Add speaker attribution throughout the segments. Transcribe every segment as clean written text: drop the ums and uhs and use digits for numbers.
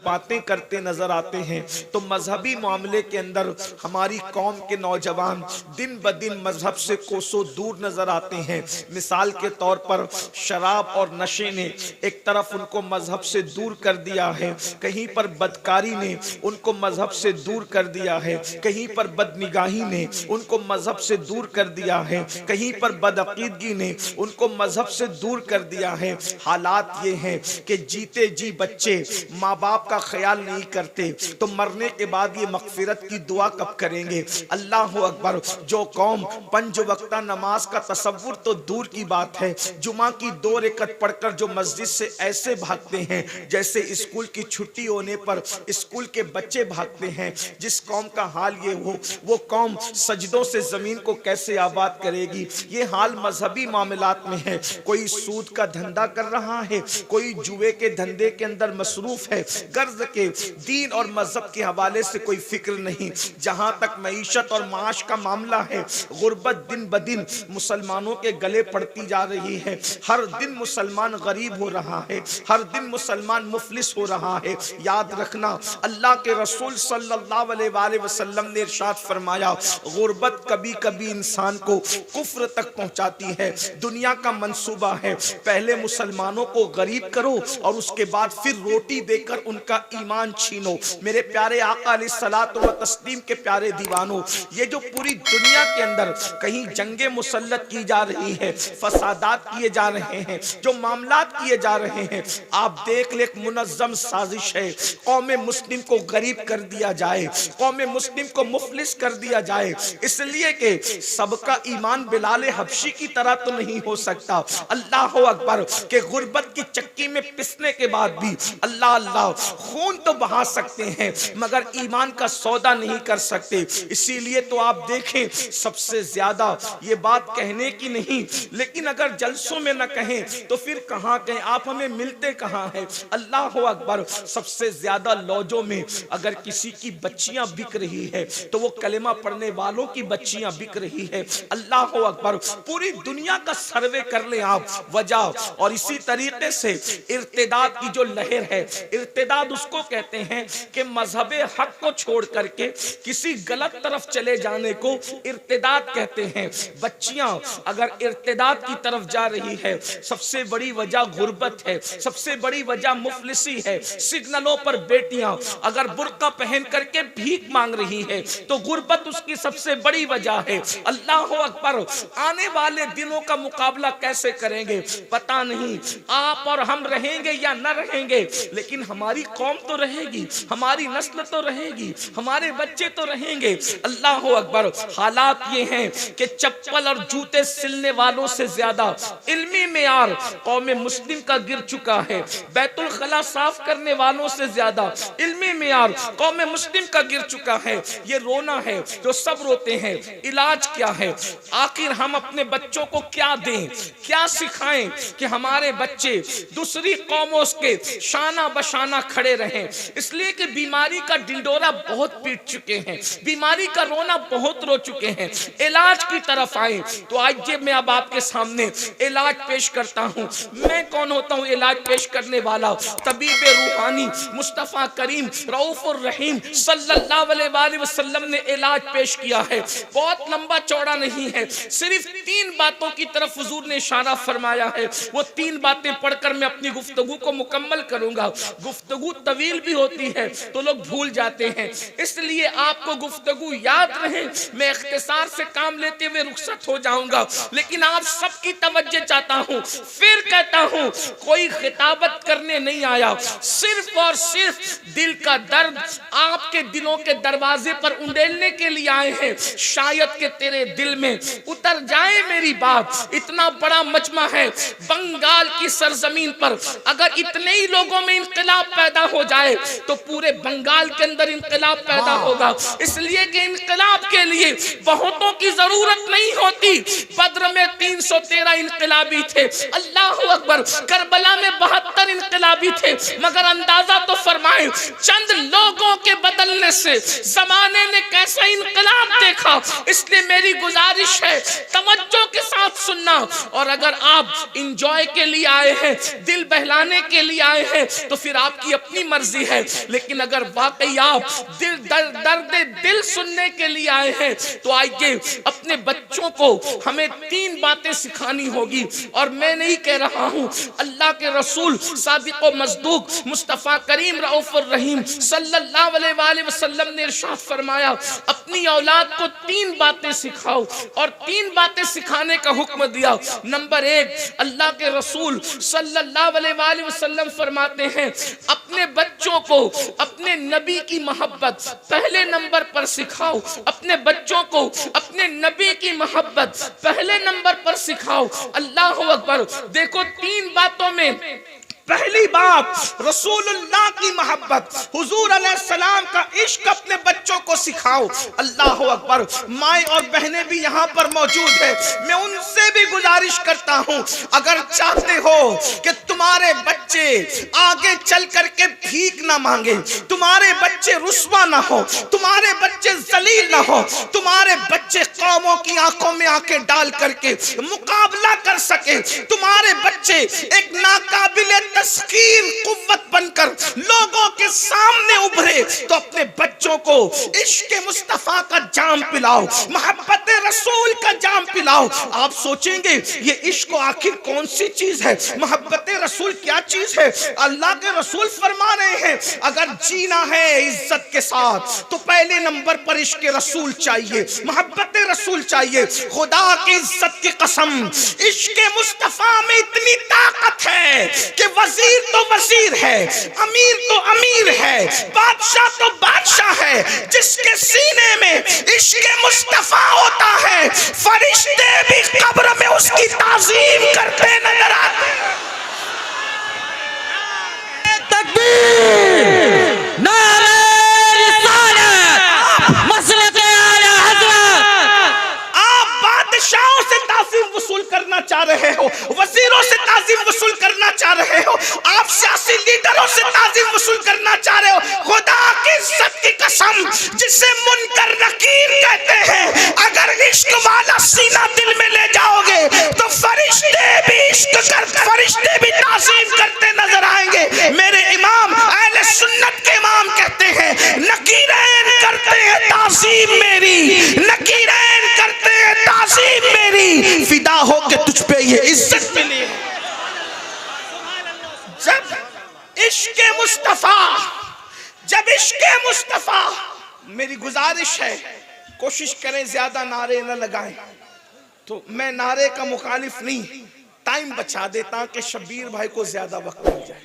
Speaker 1: बातें करते नजर आते हैं। तो मजहबी मामले के अंदर हमारी कौम के नौजवान दिन ब दिन मजहब से कोसों दूर नजर आते हैं। मिसाल के तौर पर शराब और नशे ने एक तरफ उनको मजहब से दूर कर दिया है, कहीं पर बदकारी ने उनको मजहब से दूर कर दिया है, कहीं पर बदनिगाही ने उनको मजहब से दूर कर दिया है, कहीं पर बदअकीदगी ने उनको मजहब से दूर कर दिया है। हालात ये हैं कि जीते जी बच्चे माँ बाप का ख्याल नहीं करते तो मरने के बाद ये मगफिरत की दुआ कब करेंगे। अल्लाह अकबर। जो कौम पंज वक्ता नमाज का तसव्वुर तो दूर की बात है, जुमा की 2 रकअत पढ़कर जो मस्जिद से ऐसे भागते हैं जैसे स्कूल की छुट्टी होने पर स्कूल के बच्चे भागते हैं, जिस कौम का हाल ये हो वो कौम सजदों से जमीन को कैसे आबाद करेगी। ये हाल मजहबी मामलात में है। कोई सूद का धंधा कर रहा है, कोई जुए के धंधे के अंदर मसरूफ है, गर्ज के दीन और मजहब के हवाले से कोई फिक्र नहीं। जहां तक मईशत और माश का मामला है, गुर्बत दिन ब दिन मुसलमानों के गले पड़ती जा रही है। हर दिन मुसलमान गरीब हो रहा है, हर दिन मुसलमान मुफलिस हो रहा है। याद रखना, अल्लाह के रसूल सल्लल्लाहु अलैहि वसल्लम ने इरशाद फरमाया, गुर्बत कभी कभी इंसान को कुफ्र तक पहुंचाती है। दुनिया का मंसूबा है, पहले मुसलमानों को गरीब करो और उसके बाद फिर रोटी देकर उनका ईमान छीनो। मेरे प्यारे आका अलैहिस्सलातु व तस्लीम के प्यारे दीवानों, ये जो पूरी दुनिया के अंदर कहीं जंगे मुसल्लत की जा रही है, फसादात किए जा रहे हैं, जो मामलात किए जा रहे हैं, आप देख ले, मुनज़्ज़म साजिश है। कौम मुस्लिम को गरीब कर दिया जाए, कौम मुस्लिम को मुफलिस कर दिया जाए, इसलिए कि सबका ईमान बिलाल हबशी की तरह तो नहीं हो सकता। अल्लाह अकबर। के गुर्बत की चक्की में पिसने के बाद भी अल्लाह अल्लाह खून तो बहा सकते हैं मगर ईमान का सौदा नहीं कर सकते। इसीलिए तो आप देखें, सबसे ज्यादा ये बात कहने की नहीं, लेकिन अगर जलसों में न कहें तो फिर कहाँ कहें, आप हमें मिलते कहाँ हैं। अल्लाह अकबर। सबसे ज्यादा लॉजों में अगर किसी की बच्चियां बिक रही है तो वो कलेमा पढ़ने वालों की बच्चियां बिक रही है। अल्लाह अकबर। पूरी दुनिया का सर्वे कर ले आप वजह। और इसी तरीके से इर्तिदाद की जो लहर है, इर्तिदाद उसको कहते हैं कि मजहब हक को छोड़ करके किसी गलत तरफ चले जाने को इर्तिदाद कहते हैं। बच्चियां अगर इर्तिदाद की तरफ जा रही है, सबसे बड़ी वजह गुर्बत है, सबसे बड़ी वजह मुफलिसी है। सिग्नलों पर बेटियां अगर बुर्का पहन करके भीख मांग रही है तो गुर्बत उसकी सबसे बड़ी वजह है। अल्लाह अकबर। आने वाले दिनों का मुकाबला कैसे करेंगे पता नहीं, आप और हम रहेंगे या न रहेंगे, लेकिन हमारी कौम तो रहेगी, हमारी नस्ल तो रहेगी, हमारे बच्चे तो रहेंगे। अल्लाह अकबर। हालात ये हैं कि चप्पल और जूते सिलने वालों से ज्यादा इल्मी मेयार कौम मुस्लिम का गिर चुका है। बैतुल खला साफ करने वालों से ज्यादा इल्मी मेयार कौम मुस्लिम का गिर चुका है। ये रोना है जो सब रोते हैं। इलाज क्या है? आखिर हम अपने बच्चों को क्या दें, क्या सिखाएं कि हमारे बच्चे दूसरी कौमों के शाना बशाना खड़े रहें। इसलिए कि बीमारी का डिंडोरा बहुत पीट चुके हैं, बीमारी का रोना बहुत रो चुके हैं। इलाज की तरफ आए तो आज मैं अब आपके सामने इलाज पेश करता हूँ। मैं कौन होता हूँ इलाज पेश करने वाला? तबीब रूहानी मुस्तफ़ा करीम रऊफुर रहीम सल्लल्लाहु अलैहि वसल्लम ने इलाज पेश किया है। बहुत लंबा चौड़ा नहीं है, सिर्फ 3 बातों की तरफ हुजूर ने इशारा फरमाया है। वो 3 बातें पढ़कर मैं अपनी गुफ्तगू को मुकम्मल करूंगा। गुफ्तगू तवील भी होती है तो लोग भूल जाते हैं, इसलिए आपको गुफ्तगू याद रहे। मैं इख्तिसार से काम लेते हुए रुखसत हो जाऊंगा, लेकिन आप सबकी तवज्जो चाहता हूँ। फिर कहता हूँ, कोई खिताबत करने नहीं आया, सिर्फ और सिर्फ दिल का दर्द आपके दिलों के दरवाजे पर उंडेलने के लिए आए हैं। शायद के तेरे दिल में उतर जाए मेरी बात। इतना बड़ा मजमा है बंगाल की सरजमीन पर, अगर इतने ही लोगों में इंकलाब पैदा हो जाए तो पूरे बंगाल के अंदर इंकलाब पैदा होगा। इसलिए कि इंकलाब के लिए बहुतों की जरूरत नहीं होती। बद्र में 313 इंकलाबी थे। अल्लाह अकबर। करबला में 72 इंकलाबी भी थे, मगर अंदाजा तो फरमाए चंद लोगों के बदलने से जमाने ने कैसा इनकलाब देखा। इसलिए मेरी गुजारिश है तवज्जो के साथ सुनना। और अगर आप इंजॉय के लिए आए हैं, दिल बहलाने के लिए आए हैं, तो फिर आपकी अपनी मर्जी है। लेकिन अगर वाकई आप दर्द दिल सुनने के लिए आए हैं, तो आइए अपने बच्चों को हमें 3 बातें सिखानी होगी। और मैं नहीं कह रहा हूं, अल्लाह के रसूल सादिक व मस्दूक मुस्तफ़ा करीम रऊफ़ुर रहीम सल्लल्लाहु अलैहि वसल्लम ने इरशाद फरमाया, अपनी औलाद को 3 बातें सिखाओ। और 3 बातें सिखाने का हुक्म दिया। नंबर 1, अल्लाह के रसूल सल्लल्लाहु अलैहि वसल्लम फरमाते हैं, अपने बच्चों को अपने नबी की मोहब्बत पहले नंबर पर सिखाओ। अपने बच्चों को अपने नबी की मोहब्बत पहले नंबर पर सिखाओ। अल्लाह अकबर। देखो 3 बातों में पहली बात रसूलुल्लाह की मोहब्बत, हुजूर अलैहिस्सलाम का इश्क अपने बच्चों को सिखाओ। अल्लाह अकबर। माएँ और बहनें भी यहाँ पर मौजूद है, मैं उनसे भी गुजारिश करता हूँ, अगर चाहते हो कि तुम्हारे बच्चे आगे चल करके भीख ना मांगे, तुम्हारे बच्चे रुस्वा ना हो, तुम्हारे बच्चे जलील ना हो, तुम्हारे बच्चे कौमों की आंखों में आंखें डाल करके मुकाबला कर सके, तुम्हारे बच्चे एक नाकाबिले तस्कीर कुव्वत बनकर लोगों के सामने उभरे, तो अपने बच्चों को इश्क मुस्तफा का जाम पिलाओ, मोहब्बत रसूल का जाम पिलाओ। आप सोचेंगे ये इश्क आखिर कौन सी चीज है, मोहब्बत रसूल क्या चीज है? अल्लाह के रसूल फरमा रहे हैं, अगर जीना है इज्जत के साथ तो पहले नंबर पर इश्क रसूल चाहिए, मोहब्बत रसूल चाहिए। खुदा की इज्जत की कसम, इश्क मुस्तफा में इतनी ताकत है कि वजीर तो वजीर है, अमीर तो अमीर है, बादशाह तो बादशाह है। जिसके सीने में इश्क मुस्तफा होता है, फरिश्ते भी कब्र में उसकी ताज़ीम करते नजर आते हैं।
Speaker 2: तकबीर, नारे रिसालत, मसलक आला हज़रत।
Speaker 1: आप बादशाहों से ताज़ीम वसूल करना चाह रहे हो, वजीरों से ताज़ीम वसूल करना चाह रहे हो, आप सियासी लीडरों से ताज़ीम वसूल करना चाह रहे हो। खुदा की इज्जत की कसम, जिसे मुनकर नकीर कहते हैं, अगर इश्क वाला सीना दिल में ले जाओगे तो फरिश्ते भी इश्क कर, फरिश्ते भी ताज़ीम करते नजर आएंगे। मेरे इमाम अहले सुन्नत के इमाम कहते हैं, नकीरैन करते हैं ताज़ीम मेरी, नकीरैन करते हैं ताज़ीम मेरी, फिदा हो के तुझ पे ये इज्जत मिली है। जब इश्क मुस्तफा, जब इश्क मुस्तफा, मेरी गुजारिश है कोशिश करें ज्यादा नारे न लगाएं। तो मैं नारे का मुखालिफ नहीं, टाइम बचा देता कि शब्बीर भाई को ज्यादा वक्त मिल जाए,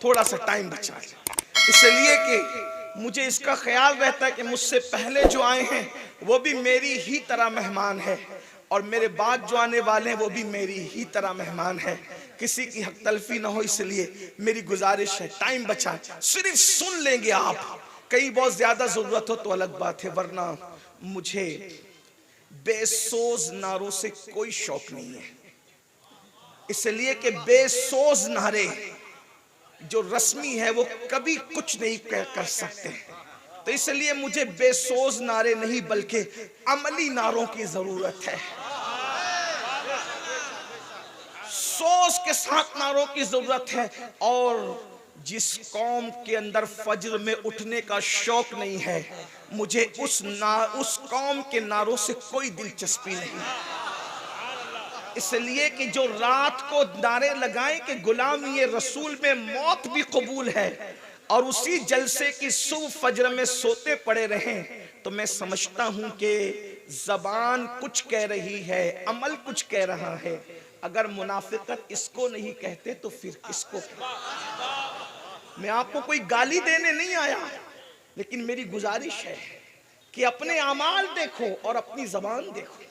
Speaker 1: थोड़ा सा टाइम बचा जाए, इसलिए कि मुझे इसका ख्याल रहता है कि मुझसे पहले जो आए हैं वो भी मेरी ही तरह मेहमान है, और मेरे बाद जो आने वाले हैं वो भी मेरी ही तरह मेहमान है, किसी की हक तलफी ना हो। इसलिए मेरी गुजारिश है टाइम बचाएं, सिर्फ सुन लेंगे आप, कहीं बहुत ज्यादा जरूरत हो तो अलग बात है, वरना मुझे बेसोज नारों से कोई शौक नहीं है। इसलिए कि बेसोज नारे जो रस्मी है वो कभी कुछ नहीं कर सकते, तो इसलिए मुझे बेसोज नारे नहीं बल्कि अमली नारों की जरूरत है, सोच के साथ नारों की जरूरत है। और जिस कौम के अंदर फज्र में उठने का शौक नहीं है, मुझे उस कौम के नारों से कोई दिलचस्पी नहीं, इसलिए कि जो रात को नारे लगाएं कि गुलामी रसूल में मौत भी कबूल है, और उसी जलसे की सुबह फज्र में सोते पड़े रहें, तो मैं समझता हूं कि जबान कुछ कह रही है, अमल कुछ कह रहा है। अगर मुनाफिकत इसको नहीं कहते तो फिर किसको? मैं आपको कोई गाली देने नहीं आया, लेकिन मेरी गुजारिश है कि अपने अमाल देखो और अपनी जबान देखो।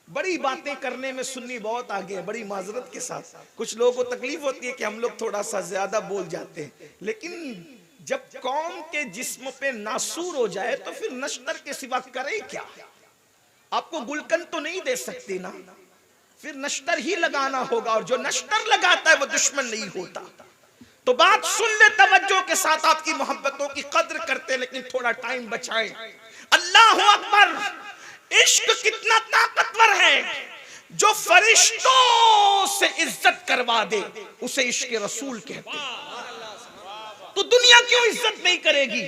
Speaker 1: बड़ी बातें करने में सुन्नी बहुत आगे है, बड़ी माजरत के साथ कुछ लोगों को तकलीफ होती है कि हम लोग थोड़ा सा ज्यादा बोल जाते हैं, लेकिन जब कौम के जिस्म पे नासूर हो जाए तो फिर नश्तर के सिवा करे क्या? आपको गुलकंद तो नहीं दे सकती ना, फिर नश्तर ही लगाना होगा, और जो नश्तर लगाता है वो दुश्मन नहीं होता। तो तो बात सुन ले तवज्जो के साथ, आपकी मोहब्बतों की कद्र करते लेकिन थोड़ा टाइम बचाए। अल्लाह अकबर, इश्क कितना ताकतवर है, जो फरिश्तों से इज्जत करवा दे उसे इश्क रसूल कहते हैं। तो दुनिया क्यों इज्जत नहीं करेगी?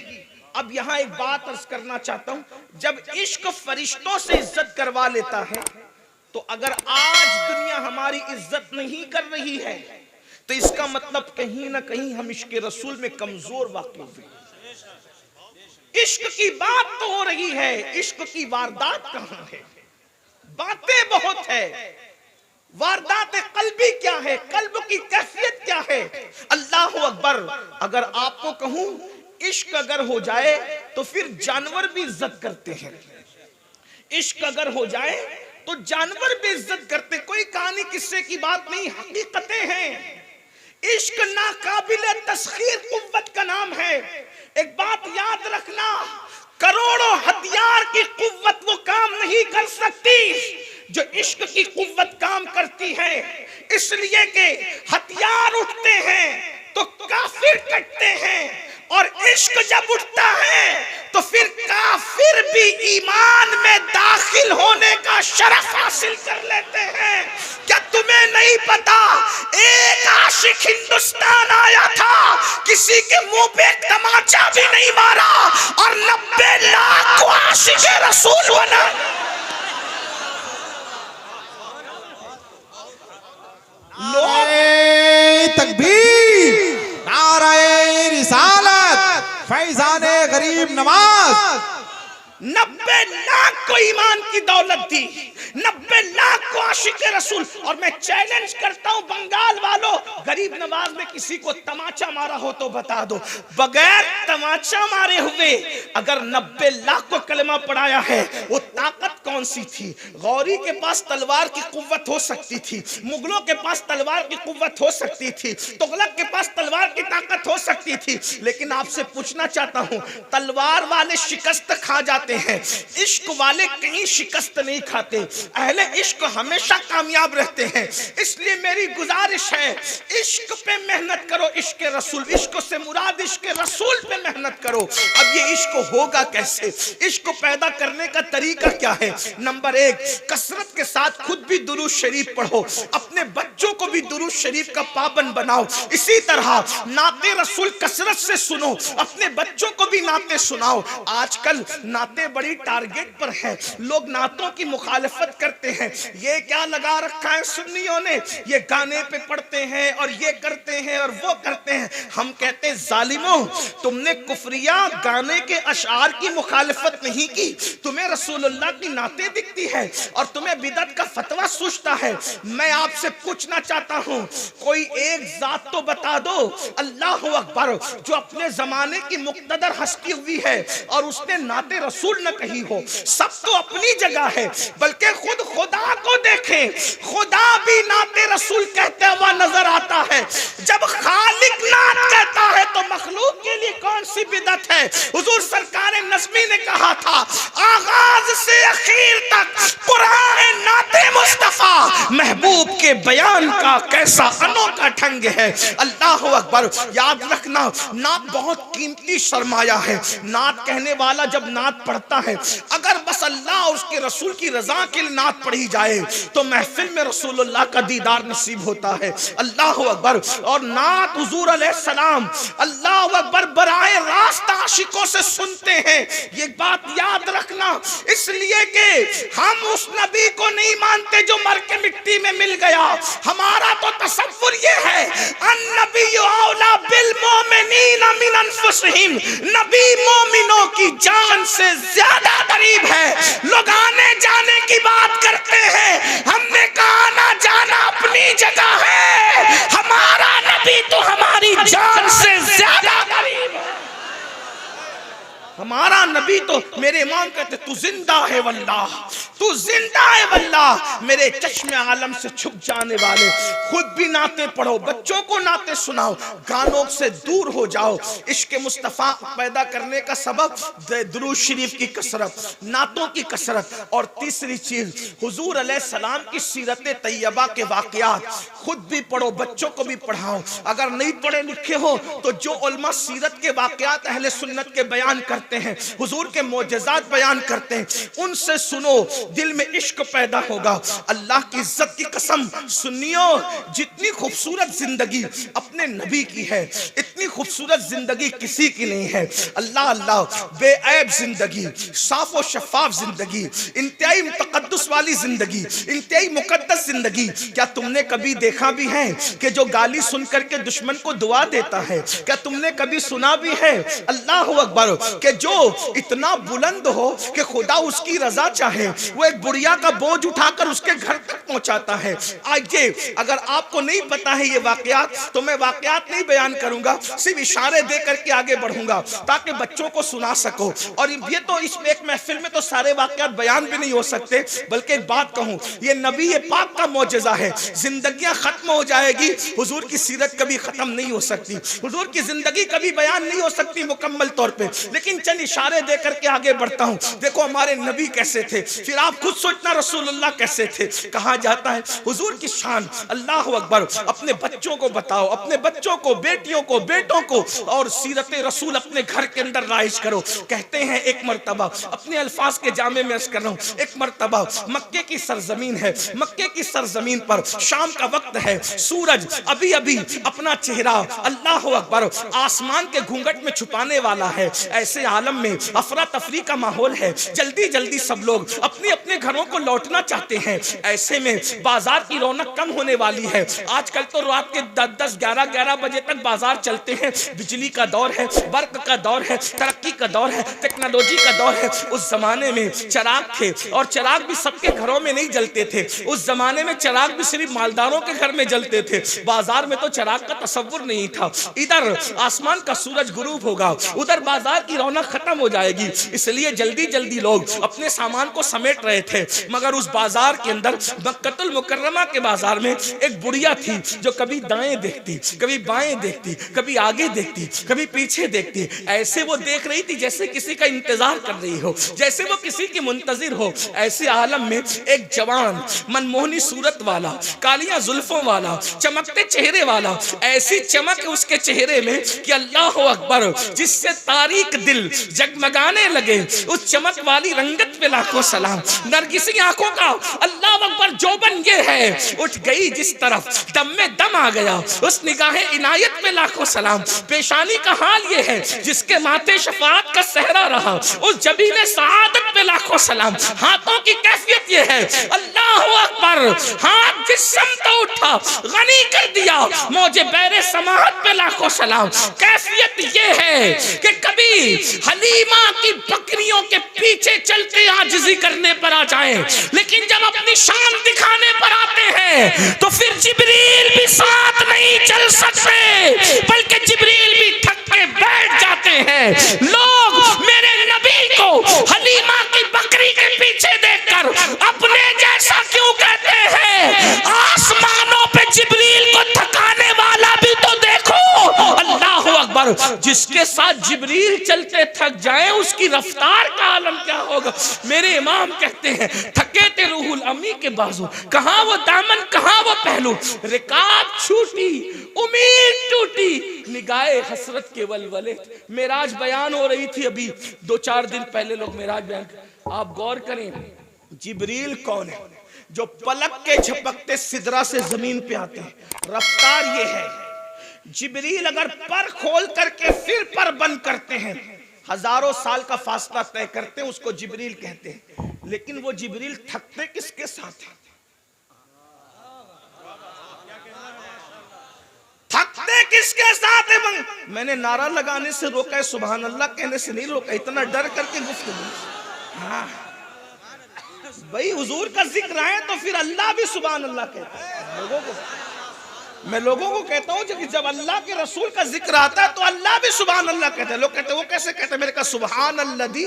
Speaker 1: अब यहां एक बात अर्ज करना चाहता हूं, जब इश्क फरिश्तों से इज्जत करवा लेता है, तो अगर आज दुनिया हमारी इज्जत नहीं कर रही है तो इसका मतलब कहीं ना कहीं हम इश्क रसूल में कमजोर वाक़ई हैं। इश्क की बात तो हो रही है, इश्क की वारदात कहां है? बातें बहुत है, वारदात कल्बी क्या है, कल्ब की कैफियत क्या है? अल्लाह अकबर, अगर आपको कहूं इश्क अगर हो जाए तो फिर जानवर भी इज्जत करते हैं। इश्क अगर हो जाए तो जानवर भी इज्जत करते। कोई कहानी किस्से की बात नहीं, हकीकतें हैं। इश्क नाकाबिले तस्खीर कुव्वत का नाम है। एक बात याद रखना, करोड़ों हथियार की कुव्वत वो काम नहीं कर सकती जो इश्क की कुव्वत काम करती है। इसलिए कि हथियार उठते हैं तो काफिर कटते हैं, और इश्क जब उठता है तो फिर काफिर भी ईमान में दाखिल होने का शरफ हासिल कर लेते हैं। क्या तुम्हें नहीं पता, एक आशिक हिंदुस्तान आया था, किसी के मुंह पे एक तमाचा भी नहीं मारा, और 90 लाख को आशिक रसूल बना।
Speaker 3: तकबीर, नारे रिसालत, फैजाने गरीब नवाज।
Speaker 1: 90 लाख को ईमान की दौलत दी, 90 लाख को आशिक रसूल। और मैं चैलेंज करता हूं बंगाल वालों, गरीब नवाज में किसी को तमाचा मारा हो तो बता दो, बगैर तमाचा मारे हुए अगर 90 लाख को कलमा पढ़ाया है, वो ताकत कौन सी थी? गौरी के पास तलवार की कुव्वत हो सकती थी, मुगलों के पास तलवार की कुव्वत हो सकती थी, तुगलक के पास तलवार की ताकत हो सकती थी। लेकिन आपसे पूछना चाहता हूं, तलवार वाले शिकस्त खा जाते हैं, इश्क वाले कहीं शिकस्त नहीं खाते। अहले इश्क हमेशा कामयाब रहते हैं। इसलिए मेरी गुजारिश है, इश्क पे मेहनत करो, इश्क रसूल, इश्क से मुराद इश्क रसूल पे मेहनत करो। अब ये इश्क होगा कैसे? इश्क पैदा करने का तरीका क्या है? नंबर 1, कसरत के साथ खुद भी दुरूद शरीफ पढ़ो, अपने बच्चों को भी दुरूद शरीफ का पाबंद बनाओ। इसी तरह नाते रसूल कसरत से सुनो, अपने बच्चों को भी नाते सुनाओ। आजकल नाते बड़ी टारगेट पर है, लोग नातों की मुखालिफत करते हैं। ये क्या लगा रखा है सुन्नियों ने, ये गाने पे पढ़ते हैं और ये करते हैं और वो करते हैं। हम कहते हैं जालिमों, तुमने कुफरिया गाने के अशार की मुखालिफत नहीं की, तुम्हें रसूलुल्लाह की नाते दिखती है और तुम्हें बिदअत का फतवा सूझता है। मैं आपसे पूछना चाहता हूं, कोई एक जात तो बता दो, अल्लाह अकबर, जो अपने जमाने की मुक्तदर हस्ती हुई है और उसने नाते रसूल न कही हो। सब तो अपनी जगह है, बल्कि खुद खुदा को देखें, खुदा भी नाते रसूल कहते हुआ नजर आता है। जब खालिक नात कहता है तो मखलूक के लिए कौन सी बिदअत है? हुजूर सरकार नज़मी ने कहा था, आगाज से आखिर तक कुरान नाते मुस्तफा, महबूब के बयान का कैसा अनोखा ढंग है। अल्लाह अकबर। याद रखना, नात बहुत कीमती सरमाया है। नात कहने वाला जब नात पढ़ता है, अगर बस अल्लाह और उसके रसूल की रजा के लिए नात पढ़ी जाए तो महफिल में रसूलुल्लाह का दीदार नसीब होता है। अल्लाह अकबर। और नात हुजूर अलैहिस्सलाम अल्लाह अकबर बराए रास्त आशिकों से सुनते हैं। ये बात याद रखना, इसलिए कि हम उस नबी को नहीं मानते जो मर के मिट्टी में मिल गया। हमारा तो तसव्वुर ये है, अन्नबिय्यु औला बिल मोमिनीन मिन अनफुसिहिम, नबी मोमिनों की जान से ज्यादा करीब है। लोग आने जाने की बात करते हैं, हमने कहा ना जाना अपनी जगह है, हमारा नबी तो हमारी जान से ज्यादा करीब है। हमारा नबी तो, मेरे इमाम कहते, तू जिंदा है वल्लाह, तू जिंदा है वल्लाह, मेरे चश्मे आलम से छुप जाने वाले। खुद भी नाते पढ़ो, बच्चों को नाते सुनाओ, गानों से दूर हो जाओ। इश्क मुस्तफ़ा पैदा करने का सबब दुरूद शरीफ की कसरत, नातों की कसरत। और तीसरी चीज हुजूर अलैहिस्सलाम की सीरत तैयबा के वाक़यात खुद भी पढ़ो, बच्चों को भी पढ़ाओ। अगर नहीं पढ़े लिखे हो तो जो उलमा सीरत के वाक़यात अहले सुन्नत के बयान करते हैं, हुजूर के मोजज़ात बयान करते हैं, उनसे सुनो, दिल में इश्क पैदा होगा। अल्लाह की इज्जत की कसम सुनियो, जितनी खूबसूरत जिंदगी अपने नबी की है, इतनी खूबसूरत जिंदगी किसी की नहीं है। अल्लाह अल्लाह, बेऐब जिंदगी, साफ और शफाफ जिंदगी, इंतहाई तकद्दुस वाली जिंदगी, इंतहाई मुकद्दस जिंदगी। क्या तुमने कभी देखा भी है कि जो गाली सुन करके दुश्मन को दुआ देता है? क्या तुमने कभी सुना भी है अल्लाह अकबर कि जो इतना बुलंद हो कि खुदा उसकी रजा चाहे, वो एक बुढ़िया का बोझ उठाकर उसके घर तक पहुंचाता है? आइए, अगर आपको नहीं पता है ये वाकयात तो मैं वाकयात नहीं बयान करूंगा, सिर्फ इशारे दे करके आगे बढ़ूंगा ताकि बच्चों को सुना सको। और ये तो इस एक महफिल में तो सारे वाकयात बयान भी नहीं हो सकते, बल्कि एक बात कहूं, ये नबी ये पाक का मौजज़ा है। जिंदगियां खत्म हो जाएगी, हुजूर की सीरत कभी खत्म नहीं हो सकती, हुजूर की जिंदगी कभी बयान नहीं हो सकती मुकम्मल तौर पे। लेकिन चंद इशारे दे करके आगे बढ़ता हूं। देखो हमारे नबी कैसे थे, फिर आप खुद सोचना रसूलुल्लाह कैसे थे। कहा जाता है हुजूर की शान, अल्लाह अकबर, अपने बच्चों को बताओ, अपने बच्चों को, बेटियों को, बेटों को, और सीरत रसूल अपने घर के अंदर राइज करो। कहते हैं एक मर्तबा, अपने अल्फाज के जामे में अर्ज कर रहा हूं, एक मर्तबा मक्के की सरजमीन है, मक्के की सरजमीन पर शाम का वक्त है, सूरज अभी अभी अपना चेहरा अल्लाह अकबर आसमान के घूंघट में छुपाने वाला है। ऐसे आलम में अफरा तफरी का माहौल है, जल्दी जल्दी सब लोग अपने अपने घरों को लौटना चाहते हैं। ऐसे में बाजार की रौनक कम होने वाली है। आजकल तो रात के 10-10, 11-11 बजे तक बाजार चलते हैं। बिजली का दौर है, बर्क का दौर है, तरक्की का दौर है, टेक्नोलॉजी का दौर है। उस जमाने में चिराग थे, और चिराग भी सबके घरों में नहीं जलते थे। उस जमाने में चिराग भी सिर्फ मालदारों के घर में जलते थे, बाजार में तो चिराग का तसव्वुर नहीं था। इधर आसमान का सूरज गुरूब होगा, उधर बाजार की रौनक खत्म हो जाएगी, इसलिए जल्दी जल्दी लोग अपने सामान को समेट रहे थे। मगर उस बाजार के अंदर, मक्कतुल मुकर्रमा के बाजार में, एक बुढ़िया थी जो कभी दाएं देखती, कभी बाएं देखती, कभी आगे देखती, कभी पीछे देखती। ऐसे वो देख रही थी जैसे किसी का इंतजार कर रही हो, जैसे वो किसी की मुंतजिर हो। ऐसे आलम में एक जवान, मनमोहनी सूरत वाला, कालियां जुल्फों वाला, चमकते चेहरे वाला, ऐसी चमक उसके चेहरे में कि अल्लाह अकबर, जिससे तारीक दिल जगमगाने लगे। उस चमक वाली रंगत पे लाखों सलाम। नरगिसी आंखों का अल्लाह अकबर जोबन ये है, उठ गई जिस तरफ दम में दम आ गया। उस निगाहे इनायत पे लाखों सलाम। पेशानी का हाल ये है जिसके माथे शफाअत का सहरा रहा। उस जबीने सआदत पे लाखों सलाम। हाथों की कैफियत ये है, अल्लाह अकबर, हाथ जिस समत उठा गनी कर दिया। मौजे बैरे समाहत पे लाखों सलाम। कैफियत ये है कि कभी हलीमा की बकरियों के पीछे चलते आजिज़ी करने पर आ जाए, लेकिन जब अपनी शान दिखाने पर आते हैं तो फिर जिब्रील भी साथ नहीं चल सकते, बल्कि जिब्रील भी थक के बैठ जाते हैं। लोग मेरे नबी को हलीमा की बकरी के पीछे देखकर अपने जैसा क्यों कहते हैं? आसमानों पे जिब्रील को थकाने वाला भी तो देखो। अल्लाह अकबर, जिसके साथ जिब्रील चलते थक जाए उसकी रफ्तार का आलम क्या होगा। मेरे इमाम कहते हैं, थके थे रूहुल अमी के बाजू, कहां वो दामन कहां वो पहलू, रिकाब छूटी उम्मीद टूटी, निगाहे हसरत के वलवले। मेराज बयान हो रही थी अभी 2-4 दिन पहले, लोग मेराज बयान, आप गौर करें जिब्रील कौन है? जो पलक के झपकते सिदरा से जमीन पे आते हैं। रफ्तार ये है, जिब्रील अगर पर खोल करके फिर पर बंद करते हैं, हजारों साल का फासला तय करते हैं, उसको जिब्रील कहते हैं। लेकिन वो जिब्रील थकते किसके साथ है? थकते किसके साथ है? मैंने नारा लगाने से रोका है, सुभान अल्लाह कहने से नहीं रोका, इतना डर करके गुफ्तगू। हाँ भाई, हुजूर का जिक्र आए तो फिर अल्लाह भी सुभान अल्लाह कहता है। लोगों को मैं लोगों को कहता हूं कि जब अल्लाह के रसूल का जिक्र आता है तो अल्लाह भी सुभान अल्लाह कहते हैं। लोग कहते हैं वो कैसे कहते हैं? मेरे का सुभान अल्लज़ी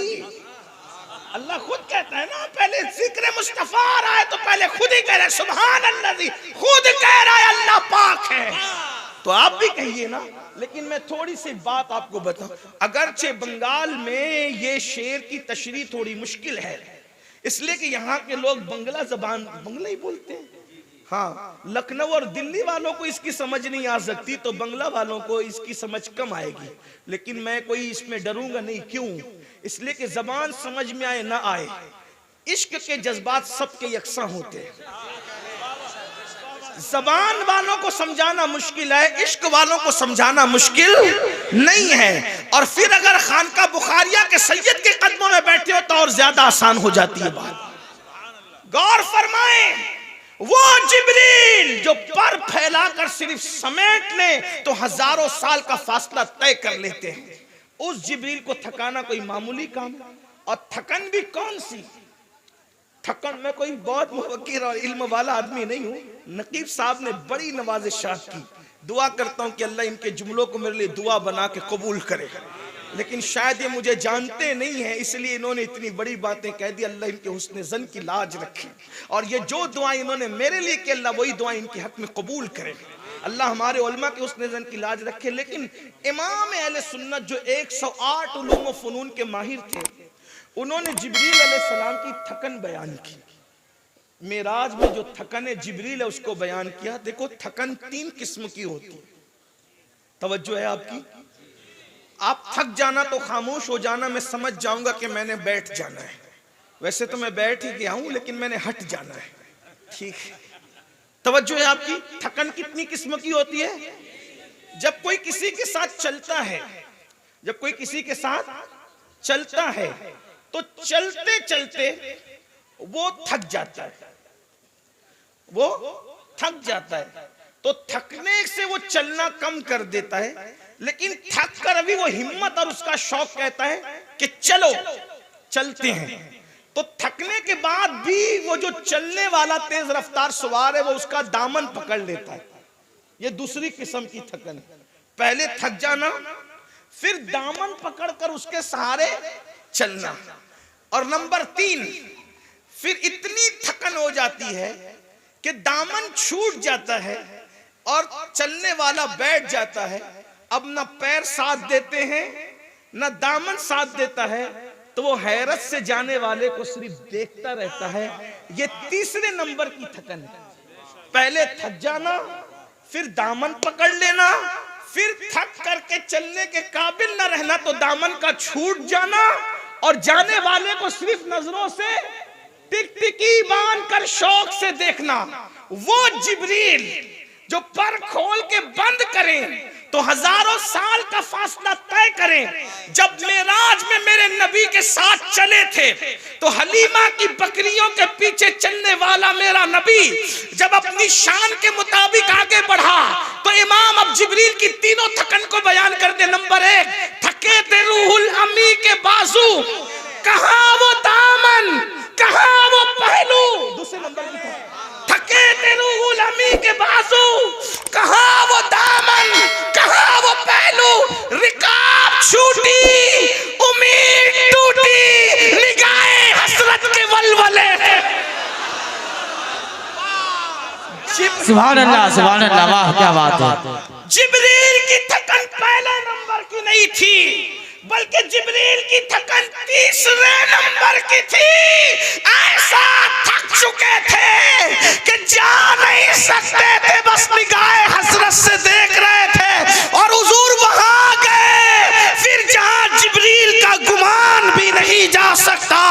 Speaker 1: अल्लाह खुद कहता है ना, पहले जिक्र मुस्तफा आ रहा है तो पहले खुद ही कह रहा है सुभान अल्लाह, खुद कह रहा है अल्लाह पाक है। तो आप भी कहिए ना। लेकिन मैं थोड़ी सी बात आपको बताऊं, अगरचे बंगाल में ये शेर की तशरीह थोड़ी मुश्किल है, इसलिए कि यहाँ के लोग बंगला जबान बंगला ही बोलते हैं। हाँ, लखनऊ और दिल्ली वालों को इसकी समझ नहीं आ सकती, तो बंगला वालों को इसकी समझ कम आएगी। लेकिन मैं कोई इसमें डरूंगा नहीं। क्यों? इसलिए कि जबान समझ में आए ना आए, इश्क के जज्बात सबके यकसा होते हैं। जबान वालों को समझाना मुश्किल है, इश्क वालों को समझाना मुश्किल नहीं है। और फिर अगर खानका बुखारिया के सैयद के कदमों में बैठे हो तो और ज्यादा आसान हो जाती है बात। गौर फरमाएं, वो जिब्रील जो पर फैलाकर सिर्फ समेट ले तो हजारों साल का फासला तय कर लेते हैं, उस जिब्रील को थकाना कोई मामूली काम है। और थकन भी कौन सी थकन? मैं कोई बहुत मुवक्किर और इल्म वाला आदमी नहीं हूँ। नकीब साहब ने बड़ी नवाज़िशात की, दुआ करता हूँ कि अल्लाह इनके जुमलों को मेरे लिए दुआ बना के कबूल करे। लेकिन शायद ये मुझे जानते नहीं है, इसलिए इन्होंने इतनी बड़ी बातें कह दी। अल्लाह इनके हुस्न ज़न की लाज रखे, और ये जो दुआ इन्होंने मेरे लिए की, अल्लाह वही दुआ इनके हक में कबूल करे। अल्लाह हमारे उलमा के हुस्न ज़न की लाज रखे। लेकिन इमाम अहले सुन्नत जो 108 उलूम व फ़नून के माहिर थे, उन्होंने जिब्रील अलैहिस्सलाम की थकन बयान की। मेराज में जो थकन जिब्रील है उसको बयान किया। देखो, थकन 3 किस्म की होती है। तवज्जो है आपकी? आप थक जाना तो खामोश हो जाना, मैं समझ जाऊंगा कि मैंने बैठ जाना है। वैसे तो मैं बैठ ही गया हूं, लेकिन मैंने हट जाना है। ठीक है, तवज्जो है आपकी? थकन कितनी किस्म की होती है? जब कोई किसी के साथ चलता है, जब कोई किसी के साथ चलता है तो चलते चलते वो थक जाता है, वो थक जाता है। तो थकने से वो चलना कम कर देता है, लेकिन थक कर अभी वो हिम्मत और उसका शौक कहता है कि चलो चलते हैं। तो थकने के बाद भी वो जो चलने वाला तेज रफ्तार सवार है वो उसका दामन पकड़ लेता है। ये दूसरी किस्म की थकन है। पहले थक जाना, फिर दामन पकड़कर उसके सहारे चलना, और नंबर 3, फिर इतनी थकन हो जाती है कि दामन छूट जाता है और चलने वाला बैठ जाता है। अब ना पैर साथ देते हैं ना दामन साथ देता है, तो वो हैरत से जाने वाले को सिर्फ देखता रहता है। ये तीसरे नंबर की थकन है। पहले थक जाना, फिर दामन पकड़ लेना, फिर थक करके चलने के काबिल न रहना तो दामन का छूट जाना, और जाने वाले को सिर्फ नजरों से टिकटिकी बांध कर शौक से देखना। वो जिब्रील जो पर खोल के बंद करें तो हजारों साल का फासला तय करें। जब मेराज में मेरे नबी के साथ चले थे तो हलीमा की बकरियों के पीछे चलने वाला मेरा नबी जब अपनी शान के मुताबिक आगे बढ़ा तो इमाम अब जिब्रील की तीनों थकन को बयान कर दे। नंबर 1, थके थे रूहुल अमी के बाजू, कहां वो दामन, कहां वो पहलू। दूसरे नंबर की थके थे रूहुल अमी के बाजू, कहां वो दामन, कहां वो पहलू। रिकाब छूटी, उम्मीद टूटी, निगाहे हसरत के वलवले।
Speaker 2: सुभान अल्लाह, वाह क्या बात है।
Speaker 1: जिब्रील की थकन पहले नंबर की नहीं थी, बल्कि जिब्रील की थकन तीसरे नंबर की थी। ऐसा थक चुके थे कि जा नहीं सकते थे, बस निगाहे हसरत से देख रहे थे। और हुजूर वहां गए फिर जहां जिब्रील का गुमान भी नहीं जा सकता।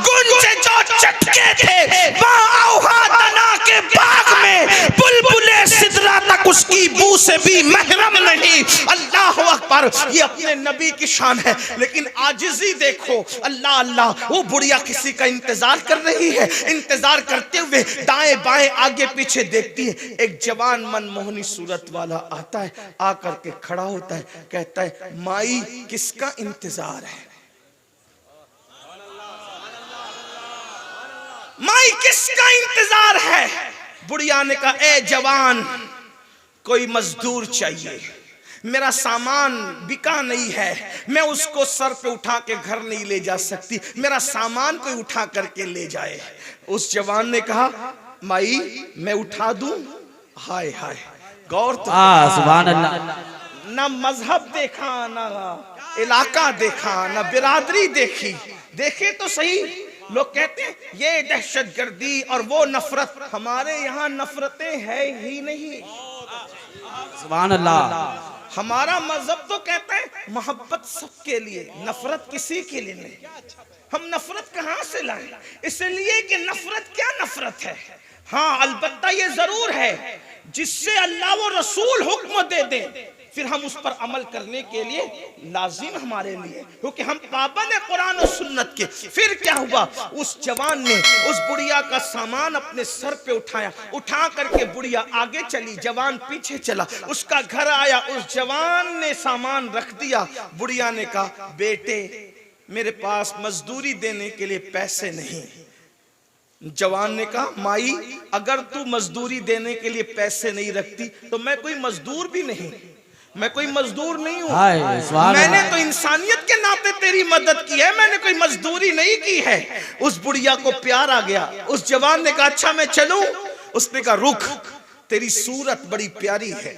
Speaker 1: गुंजे जो चटके थे औहादना के बाग में, बुलबुले सिदरा तक उसकी बू से भी महरम नहीं। अल्लाह अकबर, ये अपने नबी की शान है। लेकिन आजिज़ी देखो, अल्लाह अल्लाह, वो बुढ़िया किसी का इंतजार कर रही है। इंतजार करते हुए दाएं बाएं आगे पीछे देखती है। एक जवान मनमोहनी सूरत वाला आता है, आकर के खड़ा होता है, कहता है माई किसका इंतजार है, माई किसका इंतजार है। बुढ़िया ने कहा ए जवान, कोई मजदूर चाहिए मेरा सामान बिका नहीं है, मैं उसको सर पे उठा के घर नहीं ले जा सकती, मेरा सामान कोई उठा करके ले जाए। उस जवान ने कहा माई मैं उठा दूं। हाय हाय, गौर तो
Speaker 2: सुभान अल्लाह।
Speaker 1: ना मजहब देखा, ना इलाका देखा, ना बिरादरी देखी। देखे तो सही, लोग कहते हैं ये दहशतगर्दी और वो नफरत, हमारे यहाँ नफरतें है ही नहीं।
Speaker 2: सुभान अल्लाह।
Speaker 1: हमारा मजहब तो कहता है मोहब्बत सबके लिए, नफरत किसी के लिए नहीं। हम नफरत कहां से लाएं? इसलिए कि नफरत क्या नफरत है। हाँ अलबत्ता ये जरूर है जिससे अल्लाह वो रसूल हुक्म दे दे फिर हम उस पर अमल करने के लिए लाजिम हमारे लिए, क्योंकि हम पाबंद है कुरान और सुन्नत के। फिर क्या हुआ, उस जवान ने उस बुढ़िया का सामान अपने सर पे उठाया, उठा करके बुढ़िया आगे चली, जवान पीछे चला। उसका घर आया, उस जवान ने सामान रख दिया। बुढ़िया ने कहा बेटे मेरे पास मजदूरी देने के लिए पैसे नहीं। जवान ने कहा माई अगर तू मजदूरी देने के लिए पैसे नहीं रखती तो मैं कोई मजदूर भी नहीं, मैं कोई मजदूर नहीं हूँ, मैंने तो इंसानियत के नाते तेरी मदद की है, मैंने कोई मजदूरी नहीं की है। उस बुढ़िया को प्यार आ गया। उस जवान ने कहा अच्छा मैं चलूं? उसने कहा रुक, तेरी सूरत बड़ी प्यारी है,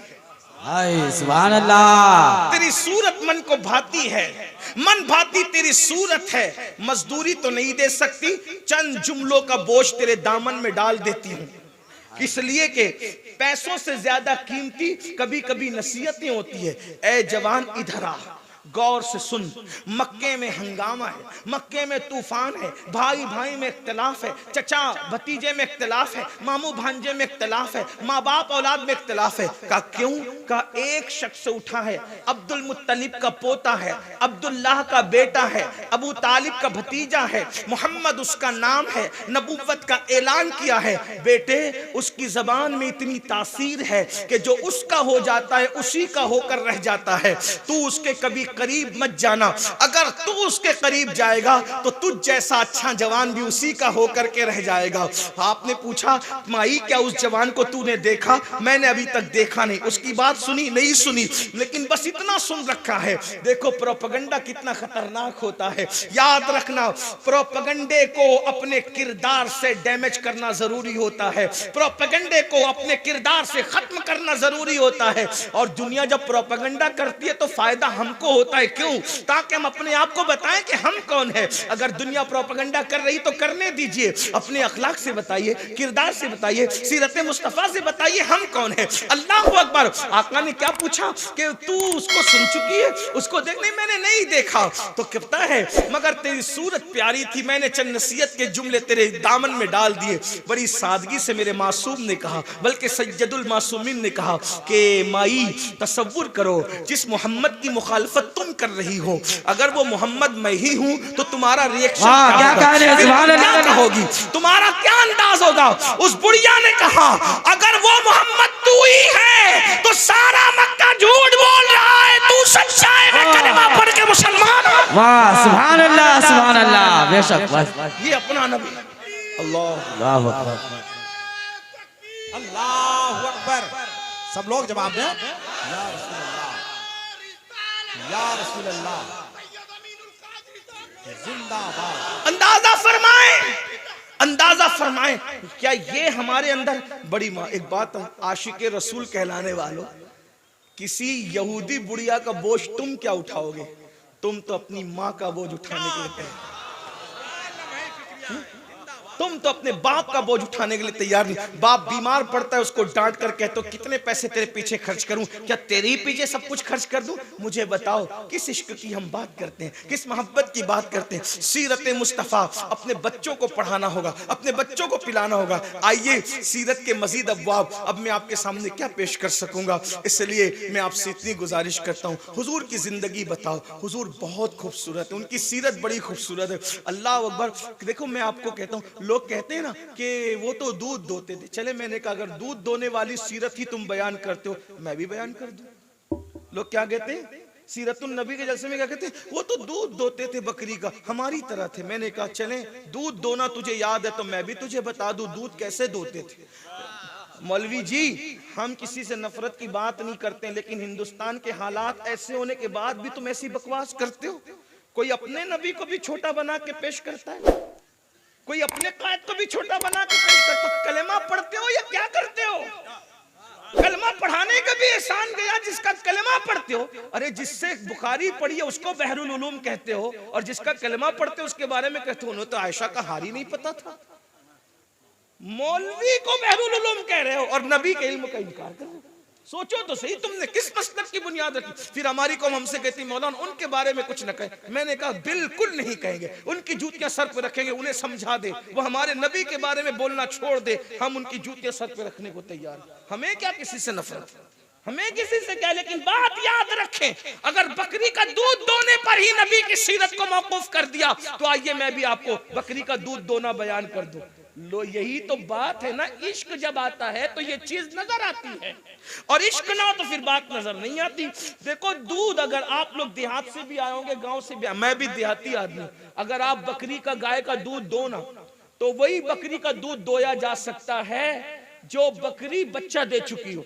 Speaker 2: सुभान अल्लाह,
Speaker 1: तेरी सूरत मन को भाती है, मन भाती तेरी सूरत है। मजदूरी तो नहीं दे सकती, चंद जुमलों का बोझ तेरे दामन में डाल देती हूँ, इसलिए कि पैसों से ज्यादा कीमती कभी कभी नसीहतें होती है। ए जवान इधर आ, गौर से सुन। मक्के में हंगामा है, मक्के में तूफान है, भाई भाई में इख्तिलाफ है, चचा भतीजे में इख्तिलाफ है, मामू भांजे में इख्तिलाफ है, माँ बाप औलाद में इख्तिलाफ है। का क्यों? का एक शख्स उठा है, अब्दुल मुत्तलिब का पोता है, अब्दुल्लाह का बेटा है, अबू तालिब का भतीजा है, मोहम्मद उसका नाम है, नबुव्वत का ऐलान किया है। बेटे उसकी जबान में इतनी तासीर है कि जो उसका हो जाता है उसी का होकर रह जाता है। तू उसके कभी करीब मत जाना, अगर तू उसके करीब जाएगा तो तुझ जैसा अच्छा जवान भी उसी का होकर के रह जाएगा। आपने पूछा माई क्या उस जवान को तूने देखा? मैंने अभी तक देखा नहीं, उसकी बात सुनी नहीं सुनी, लेकिन बस इतना सुन रखा है। देखो प्रोपेगेंडा कितना खतरनाक होता है, याद रखना प्रोपेगेंडे को अपने किरदार से डैमेज करना जरूरी होता है, प्रोपेगेंडे को अपने किरदार से खत्म करना जरूरी होता है। और दुनिया जब प्रोपेगेंडा करती है तो फायदा हमको होता है, क्यों? ताकि हम अपने आप को बताएं कि हम कौन है। अगर दुनिया प्रोपेगेंडा कर रही तो करने दीजिए, अपने अखलाक से बताइए, किरदार से बताइए, सीरत मुस्तफा से बताइए हम कौन है। अल्लाहु अकबर। आका ने क्या पूछा कि तू उसको सुन चुकी है? उसको देख नहीं, मैंने नहीं देखा। तो कहता है मगर तेरी सूरत प्यारी थी, मैंने चंद नसीहत के जुमले तेरे दामन में डाल दिए। बड़ी सादगी से मेरे मासूम ने कहा, बल्कि सैयदुल मासूमीन ने कहा कि माई तसव्वुर करो जिस मोहम्मद की मुखालफत तुम कर रही हो, अगर वो मोहम्मद मैं ही हूं तो तुम्हारा रिएक्शन क्या होगी, तुम्हारा क्या अंदाज होगा? उस बुढ़िया ने कहा अगर वो मोहम्मद तू ही है तो सारा मक्का झूठ बोल रहा है, तू सच्चा है, मैं कलमा पढ़ के मुसलमान हूं।
Speaker 2: वाह सुभान अल्लाह, सुभान अल्लाह, बेशक
Speaker 1: ये अपना नबी।
Speaker 2: अल्लाह
Speaker 3: अल्लाहु अकबर। सब लोग जवाब दें या रसूल अल्लाह, या रसूल अल्लाह, जिंदाबाद।
Speaker 1: अंदाजा फरमाएं, अंदाजा फरमाएं क्या ये हमारे अंदर बड़ी माँ। एक बात आशिक रसूल कहलाने वालों, किसी यहूदी बुढ़िया का बोझ तुम क्या उठाओगे? तुम तो अपनी माँ का बोझ उठाने के लिए तैयार, तुम तो अपने बाप का बोझ उठाने के लिए तैयार नहीं। बाप बीमार पड़ता है उसको डांट कर कहते हो कितने पैसे तेरे पीछे खर्च करूं, क्या तेरे पीछे सब कुछ खर्च कर दूं? मुझे बताओ किस इश्क की हम बात करते हैं, किस मोहब्बत की बात करते हैं? सीरत मुस्तफ़ा अपने बच्चों को पढ़ाना होगा, अपने बच्चों को पिलाना होगा। आइए सीरत के मजीद अब्वाब अब मैं आपके सामने क्या पेश कर सकूंगा, इसलिए मैं आपसे इतनी गुजारिश करता हूँ हुजूर की जिंदगी बताओ। हुजूर बहुत खूबसूरत है, उनकी सीरत बड़ी खूबसूरत है। अल्लाह अकबर। देखो मैं आपको कहता हूँ, लोग कहते हैं ना कि वो तो दूध दोते थे, चले मैंने कहा अगर दूध दोने वाली सीरत ही तुम बयान करते हो मैं भी बयान कर दूं। लोग क्या कहते हैं सीरतुन नबी के जलसे में क्या कहते हैं, वो तो दूध दोते थे बकरी का, हमारी तरह थे। मैंने कहा चले दूध दोना तुझे याद है तो मैं भी तुझे बता दूं दूध कैसे दोते थे। मौलवी जी, हम किसी से नफरत की बात नहीं करते, लेकिन हिंदुस्तान के हालात ऐसे होने के बाद भी तुम ऐसी बकवास करते हो। कोई अपने नबी को भी छोटा बना के पेश करता है, कोई अपने कायद को भी छोटा बना के पेश करता है। कलेमा पढ़ते हो या क्या करते हो? कलमा पढ़ाने का भी एहसान गया जिसका कलमा पढ़ते हो। अरे जिससे बुखारी पढ़ी है उसको बहरुल उलूम कहते हो, और जिसका कलमा पढ़ते हो उसके बारे में कहते हो उन्हें तो आयशा का हारी नहीं पता था। मौलवी को बहरुल उलूम कह रहे हो और नबी के इल्म का इनकार कर रहे हो। सोचो तो सही, तुमने किस मसलक की बुनियाद रखी? फिर हमारी कौम हमसे कहती मौलाना उनके बारे में कुछ न कहे। मैंने कहा बिल्कुल नहीं कहेंगे, उनकी जूतियां सर पे रखेंगे, उन्हें समझा दे, वो हमारे नबी के बारे में बोलना छोड़ दे, हम उनकी जूतियां सर पे रखने को तैयार। हमें क्या किसी से नफरत, हमें किसी से क्या। लेकिन बात याद रखें, अगर बकरी का दूध दोने पर ही नबी की सीरत को मौकूफ कर दिया तो आइए मैं भी आपको बकरी का दूध दोना बयान कर दूं। लो यही तो बात है ना, इश्क जब आता है तो ये चीज नजर आती है, और इश्क ना हो तो फिर बात नजर नहीं आती। देखो दूध, अगर आप लोग देहात से भी आए होंगे, गांव से भी, मैं भी देहाती आदमी, अगर आप बकरी का गाय का दूध दो ना तो वही बकरी का दूध दोया जा सकता है जो बकरी बच्चा दे चुकी हो।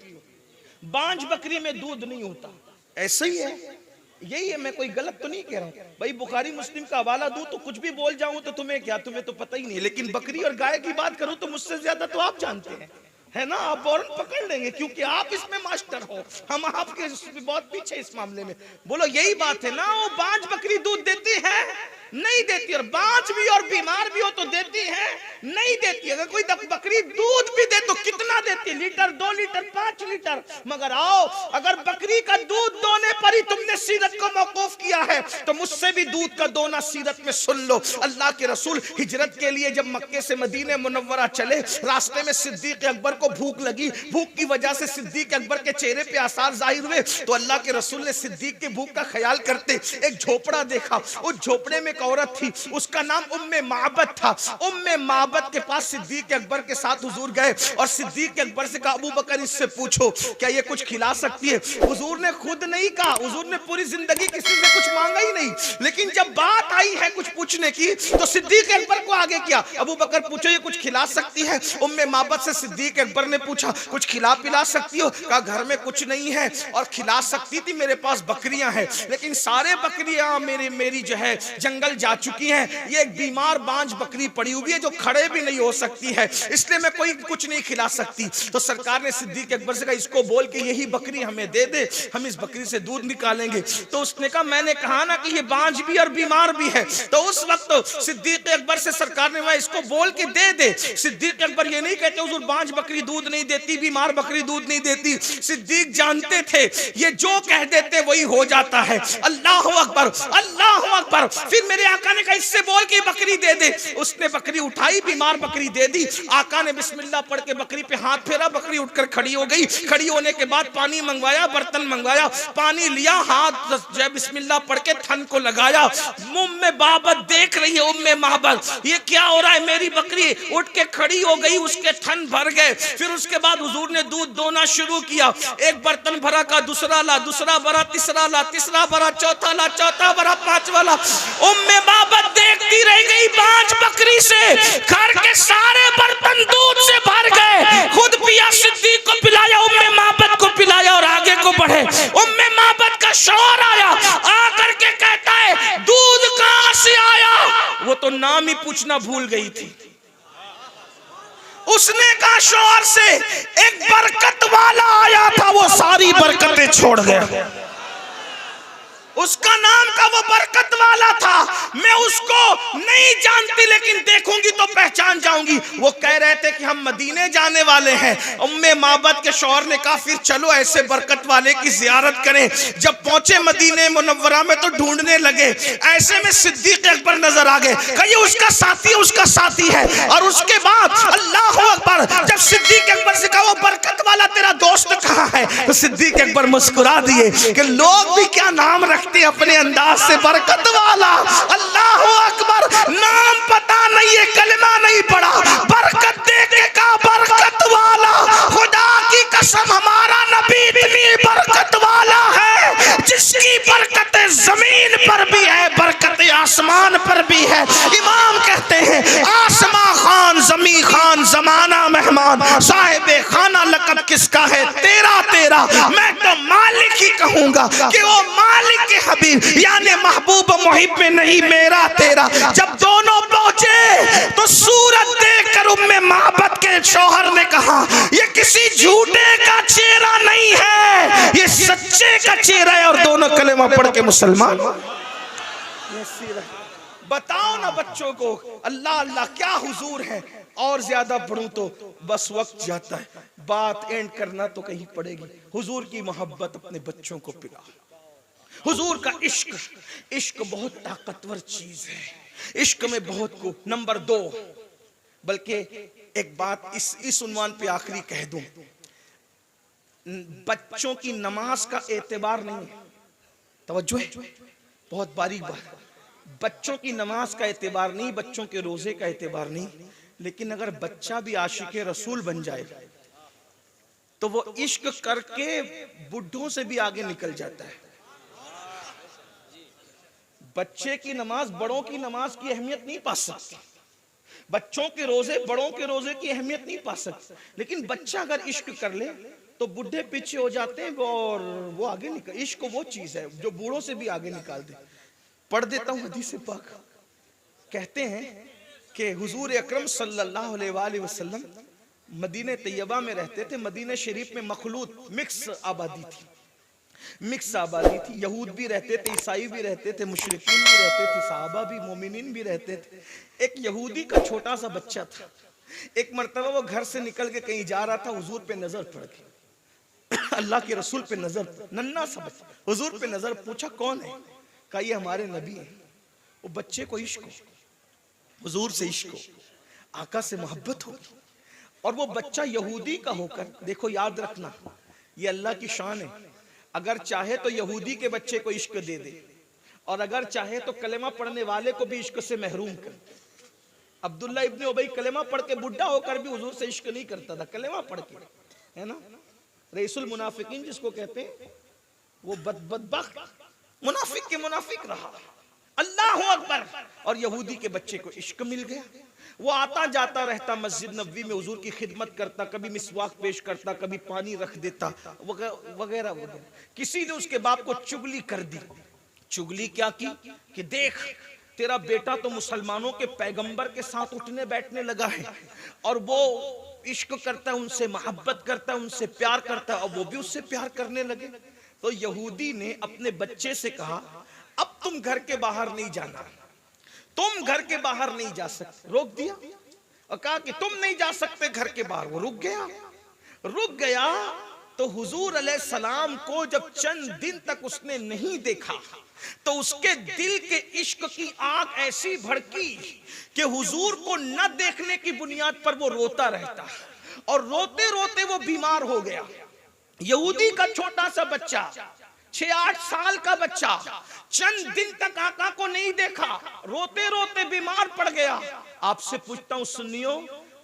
Speaker 1: बांझ बकरी में दूध नहीं होता। ऐसा ही है, यही है, मैं कोई गलत तो नहीं कह रहा हूं भाई। बुखारी मुस्लिम का हवाला दूं तो कुछ भी बोल जाऊं तो तुम्हें क्या, तुम्हें तो पता ही नहीं। लेकिन बकरी और गाय की बात करूं तो मुझसे ज्यादा तो आप जानते हैं, है ना? आप फौरन पकड़ लेंगे क्योंकि आप इसमें मास्टर हो, हम आपके बहुत पीछे इस मामले में। बोलो यही बात है ना। वो बांझ बकरी दूध देती है? नहीं देती। और बांझ भी और बीमार भी हो तो देती है? नहीं देती। अगर कोई बकरी दूध भी दे तो कितना देती? Litre, 2 litre, 5 litre. मगर आओ, अगर बकरी का दूध दोने पर ही तुमने सीरत को मौकूफ किया है तो मुझसे भी दूध का दोना सीरत में सुन लो। अल्लाह के रसूल हिजरत के लिए जब मक्के से मदीने मुनव्वरा चले, रास्ते में सिद्दीक अकबर को भूख लगी। भूख की वजह से सिद्दीक अकबर के चेहरे पे आसार जाहिर हुए, तो अल्लाह के रसूल ने सिद्दीक के भूख का ख्याल करते एक झोपड़ा देखा। उस झोपड़े में औरत थी, उसका नाम उम्मे माबद था। उम्मे माबद के पास सिद्दीक अकबर के साथ हुजूर गए और सिद्दीक अकबर से कहा, अबू बकर इससे पूछो क्या ये कुछ खिला सकती है? हुजूर ने खुद नहीं कहा, हुजूर ने पूरी जिंदगी किसी से कुछ मांगा ही नहीं, लेकिन जब बात आई है कुछ पूछने की तो सिद्दीक अकबर को आगे किया। अबू बकर पूछो ये कुछ खिला सकती है? उम्मे माबद से सिद्दीक अकबर ने पूछा कुछ खिला पिला सकती हो? कहा घर में कुछ नहीं है और खिला सकती थी, मेरे पास बकरियां हैं, लेकिन सारे बकरियां मेरी जो है जंगल जा चुकी हैं। ये एक बीमार बांझ बकरी पड़ी हुई है जो खड़े भी नहीं हो सकती है, इसलिए मैं कोई कुछ नहीं खिला सकती। तो सरकार ने सिद्दीक अकबर से कहा इसको बोल के यही बकरी हमें दे दे, हम इस बकरी से दूध निकालेंगे। तो उसने कहा मैंने कहा ना कि ये बांझ भी और बीमार भी है। तो उस वक्त सिद्दीक अकबर से सरकार ने कहा इसको बोल के दे दे। सिद्दीक अकबर ये नहीं कहते हुजूर बांझ बकरी दूध नहीं देती, बीमार बकरी दूध नहीं देती। सिद्दीक जानते थे ये जो कह देते वही हो जाता है। अल्लाह अकबर, अल्लाह अकबर। फिर मेरे आका ने कहा इससे बोल के बकरी दे दे। उसने बकरी उठाई, बीमार बकरी दे दी। आका ने बिस्मिल्लाह पढ़ के बकरी पे हाथ फेरा, बकरी उठकर खड़ी हो गई। खड़ी होने के बाद पानी मंगवाया, बर्तन मंगवाया, पानी लिया, हाथ जय बिस्मिल्लाह पढ़ के थन को लगाया। उम्मे बाबत देख रही है, उम्मे माबद ये क्या हो रहा है? मेरी बकरी उठ के खड़ी हो गई, उसके थन भर गए। फिर उसके बाद हुजूर ने दूध दोना शुरू किया। एक बर्तन भरा का दूसरा ला, दूसरा भरा तीसरा ला, तीसरा भरा चौथा ला, चौथा भरा पांचवा ला। उम्मे बाबत देखती रह गई, बांझ बकरी से घर के सारे बर्तन दूध से भर गए। खुद पिया, सिद्दीक को पिलाया, उम्मे माबद को पिलाया और आगे को बढ़े। उम्मे माबद का शौहर आया, आकर के कहता है दूध कहां से आया? वो तो नाम ही पूछना भूल गई थी। उसने कहा शौहर से एक बरकत वाला आया था, वो सारी बरकतें छोड़ गया। उसका नाम का वो बरकत वाला था, मैं उसको नहीं जानती लेकिन देखूंगी तो पहचान जाऊंगी। वो कह रहे थे कि हम मदीने जाने वाले हैं। उम्मे माबद के शौहर ने कहा फिर चलो ऐसे बरकत वाले की जियारत करें। जब पहुंचे मदीने मुनव्वरा में तो ढूंढने लगे, ऐसे में सिद्दीक अकबर नजर आ गए। कहिए उसका साथी, उसका साथी है। और उसके बाद अल्लाह अकबर, जब सिद्दीक अकबर से कहा वो बरकत वाला तेरा दोस्त कहाँ है, तो सिद्दीक अकबर मुस्कुरा दिए कि लोग भी क्या नाम रखते अपने अंदाज से, बरकत वाला। अल्लाह अकबर, नाम पता नहीं है, कलमा नहीं पड़ा, बरकत दे के कहा बरकत वाला। खुदा की कसम हमारा नबी इतनी बरकत वाला है जिसकी बरकत जमीन पर भी है, बरकत आसमान पर भी है। इमाम कहते हैं आसमां खान, जमी खान, जमाना मेहमान, साहिब खाना लक़ब किसका है? तेरा तेरा। मैं तो मालिक ही कहूंगा कि वो मालिक के हबीब यानी महबूब मुहिब में नहीं मेरा तेरा। जब दोनों पहुंचे तो सूरत देखकर उम्मे महबत के शौहर ने कहा ये किसी झूठे का चेहरा नहीं है, ये सच्चे का चेहरा है। और दोनों कलेमा पढ़ के मुसलमान। बताओ ना बच्चों को, अल्लाह अल्लाह क्या हुजूर है। और ज्यादा पढ़ूं तो बस वक्त जाता है, बात एंड करना तो कहीं पड़ेगी। हुजूर की मोहब्बत अपने बच्चों को पिला, हुजूर का इश्क। इश्क बहुत ताकतवर चीज है, इश्क में बहुत को। नंबर 2, बल्कि एक बात इस उन्वान पे आखिरी कह दूं, बच्चों की नमाज का एतबार नहीं है। तवज्जो है, बहुत बारीक बात। बच्चों की नमाज का एतबार नहीं, बच्चों के रोजे का एतबार नहीं, लेकिन अगर बच्चा भी आशिक़े रसूल बन जाए तो वो इश्क करके बुढ़ों से भी आगे निकल जाता है। बच्चे की नमाज बड़ों की नमाज की अहमियत नहीं पा सकती, बच्चों के रोजे बड़ों के रोजे की अहमियत नहीं पा सकते, लेकिन बच्चा अगर इश्क कर ले तो बुढ़े पीछे हो जाते हैं और वो आगे निकल। इश्क वो चीज है जो बूढ़ों से भी आगे निकाल दे। पढ़ देता हूं हदीस पाक। कहते हैं कि हुजूर अकरम सल्लल्लाहु अलैहि वसल्लम मदीने तैयबा में रहते थे। मदीने शरीफ में मखलूत मिक्स आबादी थी, मिक्स आबादी थी। यहूद भी रहते थे, ईसाई भी रहते थे, मुशरिकीन भी रहते थे, सहाबा भी, मोमिनीन भी रहते थे। एक यहूदी का छोटा सा बच्चा था। एक मर्तबा वो घर से निकल के कहीं जा रहा था, हुजूर पे नजर पड़ गई, अल्लाह के रसूल पे नजर, नन्ना सा बच्चा हुजूर पे नजर। पूछा कौन है? कहा ये हमारे नबी हैं। वो बच्चे को इश्क हो, हुजूर से इश्क हो, आका से मोहब्बत हो, और वो बच्चा यहूदी का होकर, देखो याद रखना ये अल्लाह की शान है, अगर चाहे तो यहूदी के बच्चे को इश्क दे दे, और अगर चाहे तो कलेमा पढ़ने वाले को भी इश्क से महरूम कर। अब्दुल्ला इब्ने उबई कलेमा पढ़ के बुढ़ा होकर भी हुजूर से इश्क नहीं करता था, कलेमा पढ़ के, है ना। रईसुल मुनाफिकीन जिसको कहते हैं, वो बदबख्त मुनाफिक के मुनाफिक रहा। अल्लाहु अकबर। और यहूदी के बच्चे को इश्क मिल गया। वो आता जाता रहता, मस्जिद नबवी में हुजूर की खिदमत करता, कभी मिसवाक पेश करता, कभी पानी रख देता, वगैरह वगैरह। किसी ने उसके बाप को चुगली कर दी। चुगली क्या की कि देख तेरा बेटा तो मुसलमानों के पैगंबर के साथ उठने बैठने लगा है, और वो इश्क करता है, उनसे मोहब्बत करता है, उनसे प्यार करता है, और वो भी उससे प्यार करने लगे। तो यहूदी ने अपने बच्चे से कहा अब तुम घर के बाहर नहीं जाना, तुम घर के बाहर नहीं जा सकते। रोक दिया और कहा कि तुम नहीं जा सकते घर के बाहर। वो रुक गया। तो हुजूर अलैहिस्सलाम को जब चंद दिन तक उसने नहीं देखा तो उसके दिल के इश्क की आग ऐसी भड़की कि हुजूर को न देखने की बुनियाद पर वो रोता रहता, और रोते रोते वो बीमार हो गया। यहूदी का छोटा सा बच्चा, 6-8 साल का बच्चा, चंद दिन तक आका को नहीं देखा, रोते रोते बीमार पड़ गया। आपसे पूछता हूं सुन्नियों,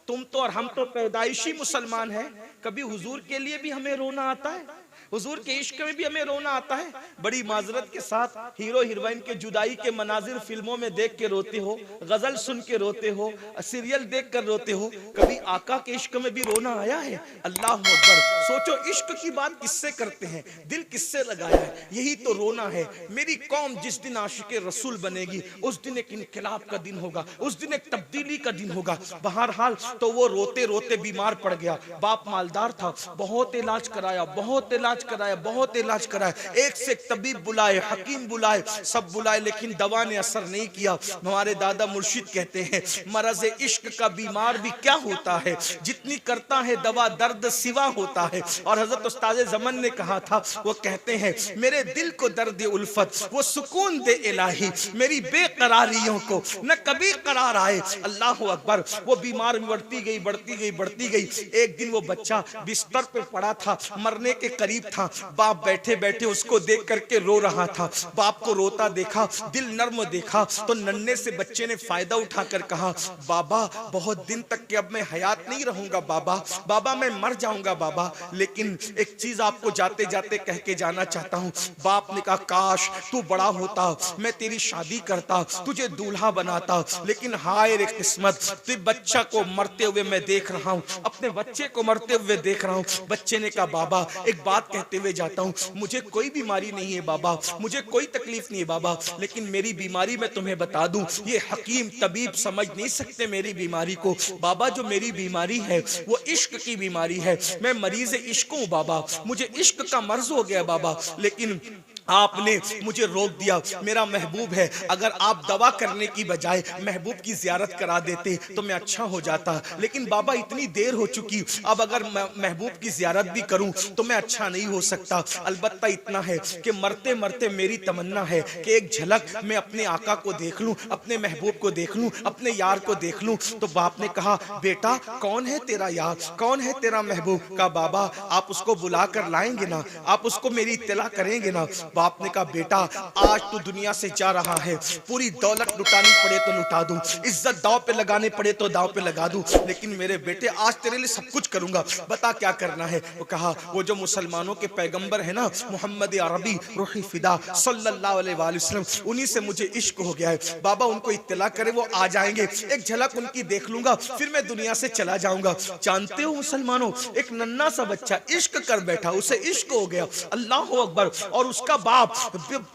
Speaker 1: तुम तो और हम तो पैदाइशी मुसलमान हैं, कभी हुजूर के लिए भी हमें रोना आता है? हुजूर के इश्क में भी हमें रोना आता है? बड़ी माजरत के साथ हीरो हीरोइन के जुदाई के मनाजिर फिल्मों में देख के रोते हो, गजल सुन के रोते हो, सीरियल देख कर रोते हो, कभी आका के इश्क में भी रोना आया है? अल्लाह अकबर। सोचो इश्क की बात किससे करते हैं, दिल किससे लगाया है? यही तो रोना है। मेरी कौम जिस दिन आशिक़े रसूल बनेगी उस दिन एक इनकलाब का दिन होगा, उस दिन एक तब्दीली का दिन होगा। बहरहाल तो वो रोते रोते बीमार पड़ गया। बाप मालदार था, बहुत इलाज कराया, बहुत इलाज कराया, एक से एक तबीब बुलाए, हकीम बुलाए, सब बुलाए, लेकिन दवा ने असर नहीं किया। हमारे दादा मुर्शिद कहते हैं मरज़ इश्क का बीमार भी क्या होता है, जितनी करता है दवा दर्द सिवा होता है। और हजरत उस्ताद ज़मन ने कहा था, वो कहते हैं मेरे दिल को दर्द उल्फत वो सुकून दे इलाही, मेरी बेकरारियों को न कभी करार आए। अल्लाह अकबर। वो बीमार बढ़ती गई। एक दिन वो बच्चा बिस्तर पे पड़ा था, मरने के करीब था। बाप बैठे बैठे उसको देख करके रो रहा था। बाप को रोता देखा, दिल नर्म देखा, तो नन्हे से बच्चे ने फायदा उठाकर कहा, बाबा बहुत दिन तक के अब मैं हयात नहीं रहूंगा बाबा, बाबा मैं मर जाऊंगा बाबा, लेकिन एक चीज आपको जाते जाते कह के जाना चाहता हूँ। बाप ने कहा, काश तू बड़ा होता, मैं तेरी शादी करता, तुझे दूल्हा बनाता, लेकिन हाय रे किस्मत, तू बच्चा को मरते हुए मैं देख रहा हूँ, अपने बच्चे को मरते हुए देख रहा हूँ। बच्चे ने कहा, बाबा एक बात कहते हुए जाता हूँ, मुझे कोई बीमारी नहीं है बाबा, मुझे कोई तकलीफ नहीं है बाबा, लेकिन मेरी बीमारी मैं तुम्हें बता दूं, ये हकीम तबीब समझ नहीं सकते मेरी बीमारी को। बाबा जो मेरी बीमारी है वो इश्क की बीमारी है, मैं मरीज इश्क हूँ बाबा, मुझे इश्क का मर्ज हो गया बाबा, लेकिन आपने मुझे रोक दिया। मेरा महबूब है, अगर आप दवा करने की बजाय महबूब की जियारत करा देते तो मैं अच्छा हो जाता, लेकिन बाबा इतनी देर हो चुकी, अब अगर महबूब की जियारत भी करूं तो मैं अच्छा नहीं हो सकता। अलबत्ता इतना है कि मरते मरते मेरी तमन्ना है कि एक झलक मैं अपने आका को देख लूं, अपने महबूब को देख लूं, अपने यार को देख लूं। तो बाप ने कहा, बेटा कौन है तेरा यार, कौन है तेरा महबूब? का बाबा आप उसको बुला कर लाएंगे ना, आप उसको मेरी इत्तला करेंगे ना? बाप ने कहा, बेटा आज तू दुनिया से जा रहा है, पूरी दौलत लुटानी पड़े तो लुटा दूं, इज्जत दांव पे लगाने पड़े तो दांव पे लगा दूं, लेकिन मेरे बेटे आज तेरे लिए सब कुछ करूंगा, बता क्या करना है? वो कहा, वो जो मुसलमानों के पैगंबर है ना, मोहम्मद अरबी रूही फिदा सल्लल्लाहु अलैहि वसल्लम, उन्हीं से मुझे इश्क हो गया है। बाबा उनको इत्तला करे, वो आ जाएंगे, एक झलक उनकी देख लूंगा, फिर मैं दुनिया से चला जाऊंगा। जानते हो मुसलमानों, एक नन्हा सा बच्चा इश्क कर बैठा, उसे इश्क हो गया, अल्लाह अकबर, और उसका बाप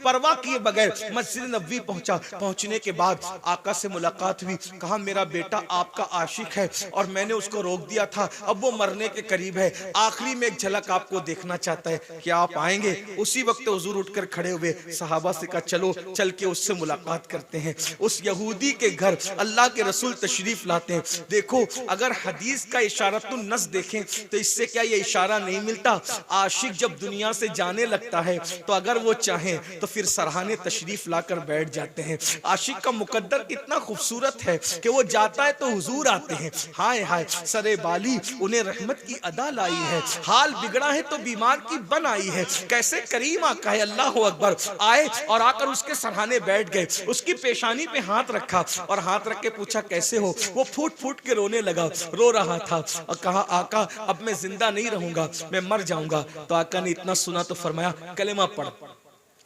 Speaker 1: परवाह किए बगैर मस्जिद नबवी पहुंचा। पहुंचने के बाद आका से मुलाकात हुई, कहा, मेरा बेटा आपका आशिक है और मैंने उसको रोक दिया था, अब वो मरने के करीब है, आखिरी में एक झलक आपको देखना चाहता है, क्या आप आएंगे? उसी वक्त हुजूर उठकर खड़े हुए, सहाबा से कहा, चलो चल के उससे मुलाकात करते हैं। उस यहूदी के घर अल्लाह के रसूल तशरीफ लाते हैं। देखो, अगर हदीस का इशारतुन नस देखें तो इससे क्या ये इशारा नहीं मिलता, आशिक जब दुनिया से जाने लगता है तो अगर वो चाहें तो फिर सरहाने तशरीफ लाकर बैठ जाते हैं। आशिक का मुकद्दर कितना खूबसूरत है कि वो जाता है तो हुजूर आते हैं। हाय हाय, सरे बाली उन्हें रहमत की अदा लाई है, हाल बिगड़ा है तो बीमार की बन आई है, कैसे करीम आका है, अल्लाह अकबर। आए और आकर उसके सरहाने बैठ गए, उसकी पेशानी पे हाथ रखा और हाथ रख के पूछा, कैसे हो? वो फूट फूट के रोने लगा, रो रहा था और कहा, आका अब मैं जिंदा नहीं रहूंगा, मैं मर जाऊंगा। तो आका ने इतना सुना तो फरमाया, कलेमा पढ़,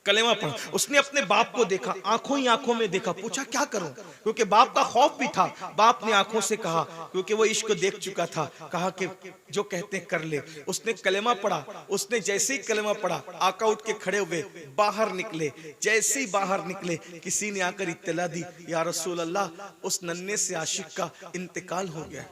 Speaker 1: कलेमा पढ़। उसने अपने बाप को देखा, आंखों ही आंखों में देखा, पूछा क्या करूं, क्योंकि बाप का खौफ भी था। बाप ने आंखों से कहा, क्योंकि वो इश्क देख चुका था, कहा कि जो कहते कर ले। उसने कलेमा पढ़ा, उसने जैसे ही कलेमा पढ़ा, आका उठ के खड़े हुए, बाहर निकले। जैसे ही बाहर निकले, किसी ने आकर इत्तला दी, या रसूल अल्लाह, उस नन्हे से आशिक का इंतकाल हो गया।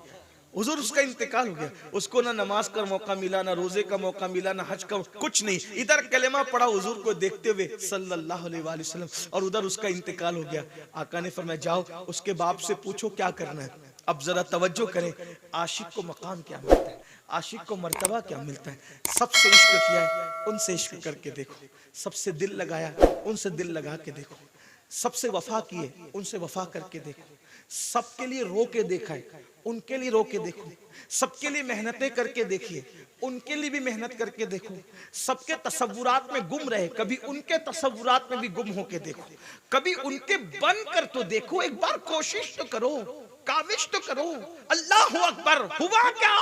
Speaker 1: हुजूर उसका इंतकाल हो गया, उसको ना नमाज का मौका मिला, ना रोजे का मौका मिला, ना हज का, कुछ नहीं। इधर कलेमा पढ़ा हुजूर को देखते हुए सल्लल्लाहु अलैहि वसल्लम, और उधर उसका इंतकाल हो गया। आका ने फरमाया, जाओ उसके बाप से पूछो क्या करना है। अब जरा तवज्जो करें, आशिक को मकाम क्या मिलता है, आशिक को मर्तबा क्या मिलता है। सबसे इश्क किया है, उनसे इश्क करके देखो। सबसे दिल लगाया, उनसे दिल लगा के देखो। सबसे वफा किए, उनसे वफा करके देखो। सबके लिए रो के देखा है, उनके लिए रो के देखो। सबके लिए मेहनतें करके देखिए, उनके लिए भी मेहनत करके देखो। सबके तसव्वुरात में गुम रहे, कभी उनके तसव्वुरात में भी गुम होके देखो, कभी उनके बन कर तो देखो, एक बार कोशिश तो करो, काविश तो करो। अल्लाह अकबर। हुआ क्या?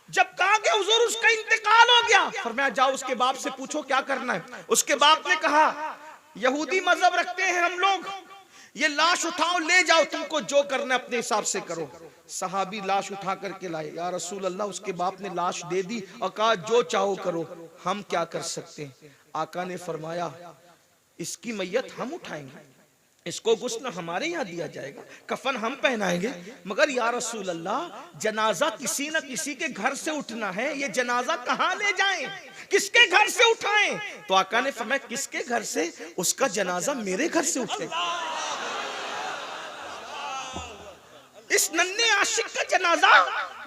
Speaker 1: जब कहा गया हुजूर उसका इंतकाल हो गया, फरमाया जाओ उसके बाप से पूछो क्या करना है। उसके बाप ने कहा, यहूदी मजहब रखते हैं हम लोग, ये लाश उठाओ ले जाओ, तुमको जो करना अपने हिसाब से करो। सहाबी लाश उठा करके लाए, या रसूल अल्लाह। उसके बाप ने लाश दे दी और कहा, जो चाहो करो, हम क्या कर सकते हैं। आका ने फरमाया, इसकी मैयत हम उठाएंगे, इसको गुस्ल हमारे यहाँ दिया जाएगा, कफन हम पहनाएंगे, मगर या रसूल अल्लाह जनाजा किसी न किसी के घर से उठना है, ये जनाजा कहाँ ले जाएं, किसके घर से उठाएं? तो आका ने फरमाया, किसके घर से? उसका जनाजा मेरे घर से उठेगा। इस नन्हे आशिक का जनाजा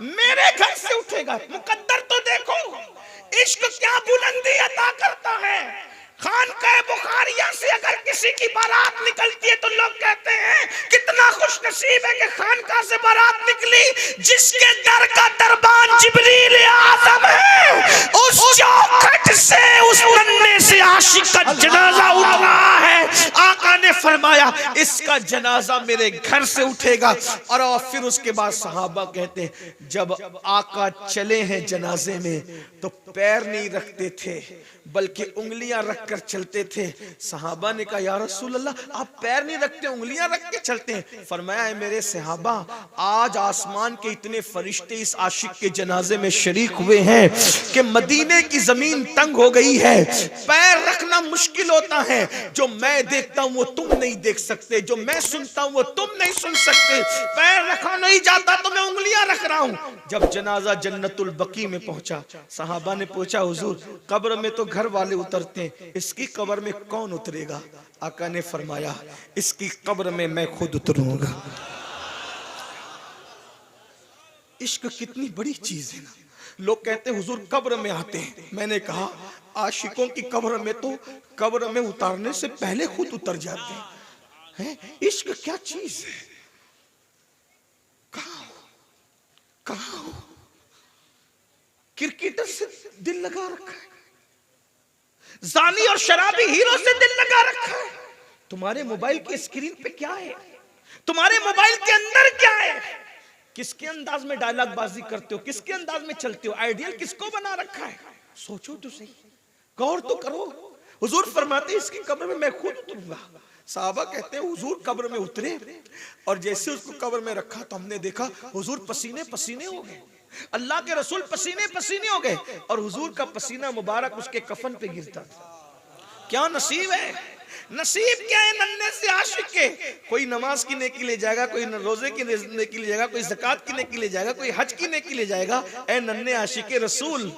Speaker 1: मेरे घर से उठेगा। मुकद्दर तो देखो, इश्क क्या बुलंदी अता करता है। खानकाह बुखारिया से अगर किसी की बारात निकलती है तो लोग कहते हैं कितना खुश नसीब है कि खानकाह से बारात निकली, जिसके दर का दरबान जिब्रील आज़म है। उस चौखट से आशिक का जनाजा उठ रहा है। आका ने फरमाया इसका जनाजा मेरे घर से उठेगा। और फिर उसके बाद सहाबा कहते हैं जब आका चले हैं जनाजे में तो पैर नहीं रखते थे बल्कि उंगलियां रखकर चलते थे। सहाबा ने कहा या रसूल अल्लाह आप पैर नहीं रखते उंगलियां रख के चलते हैं। फरमाया है मेरे सहाबा आज आसमान के इतने फरिश्ते इस आशिक के जनाजे में शरीक हुए हैं कि मदीने की जमीन तंग हो गई है, पैर रखना मुश्किल होता है। जो मैं देखता हूं वो तुम नहीं देख सकते, जो मैं सुनता हूं वो तुम नहीं सुन सकते। पैर रखा नहीं जाता तो मैं उंगलियां रख रहा हूं। जब जनाजा जन्नतुल बकी में पहुंचा सहाबा ने पूछा हुजूर कब्र में तो घर वाले उतरते हैं, इसकी कब्र में कौन उतरेगा? आका ने फरमाया इसकी कब्र में मैं खुद उतरूंगा। इश्क कितनी बड़ी चीज है ना। लोग कहते हैं हुजूर कब्र में आते हैं, मैंने कहा आशिकों की कब्र में तो कब्र में उतारने से पहले खुद उतर जाते हैं। इश्क क्या चीज है? कहां हो? क्रिकेटर से दिल लगा रखा है, जानी और शराबी हीरो से दिल लगा रखा है। तुम्हारे मोबाइल की स्क्रीन पे क्या है? तुम्हारे मोबाइल के अंदर क्या है? किसके अंदाज में डायलॉग बाजी करते हो, किसके अंदाज में चलते हो, आइडियल किसको बना रखा है? सोचो तो सही, गौर तो करो। हुजूर फरमाते इसकी कब्र में मैं खुद उतरूंगा। साहबा कहते हैं हुजूर कब्र में उतरे और जैसे उसको कब्र में रखा तो हमने देखा हुजूर पसीने पसीने हो गए, अल्लाह के रसूल पसीने पसीने हो गए और हुजूर का पसीना मुबारक उसके कफन पे गिरता था। क्या नसीब है, नसीब क्या है नन्हे से आशिक के। कोई नमाज की नेकी ले जाएगा, कोई रोजे की नेकी ले जाएगा, कोई ज़कात की नेकी ले जाएगा, कोई हज की नेकी ले जाएगा। ए नन्हे आशिक के रसूल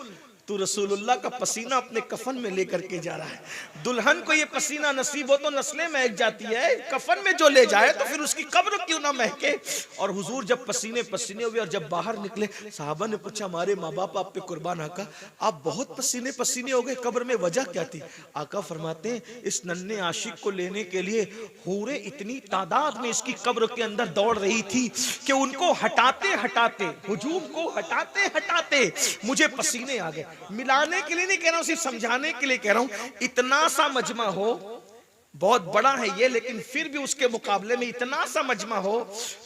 Speaker 1: तू रसूलुल्लाह का पसीना अपने कफन में लेकर के जा रहा है। दुल्हन को ये पसीना नसीब हो तो नस्लें महक जाती है, कफन में जो ले जाए तो फिर उसकी कब्र क्यों ना महके। और हुजूर जब पसीने पसीने हुए और जब बाहर निकले साहबा ने पूछा हमारे माँ बाप आप पे कुर्बान आका आप बहुत पसीने पसीने हो गए, कब्र में वजह क्या थी? आका फरमाते हैं इस नन्हे आशिक को लेने के लिए हूरें इतनी तादाद में इसकी कब्र के अंदर दौड़ रही थी कि उनको हटाते हटाते, हुजूम को हटाते हटाते मुझे पसीने आ गए। मिलाने के लिए नहीं कह रहा हूं, सिर्फ समझाने के लिए कह रहा हूं। इतना सा मजमा हो, बहुत बड़ा है ये, लेकिन फिर भी उसके मुकाबले में इतना सा मजमा हो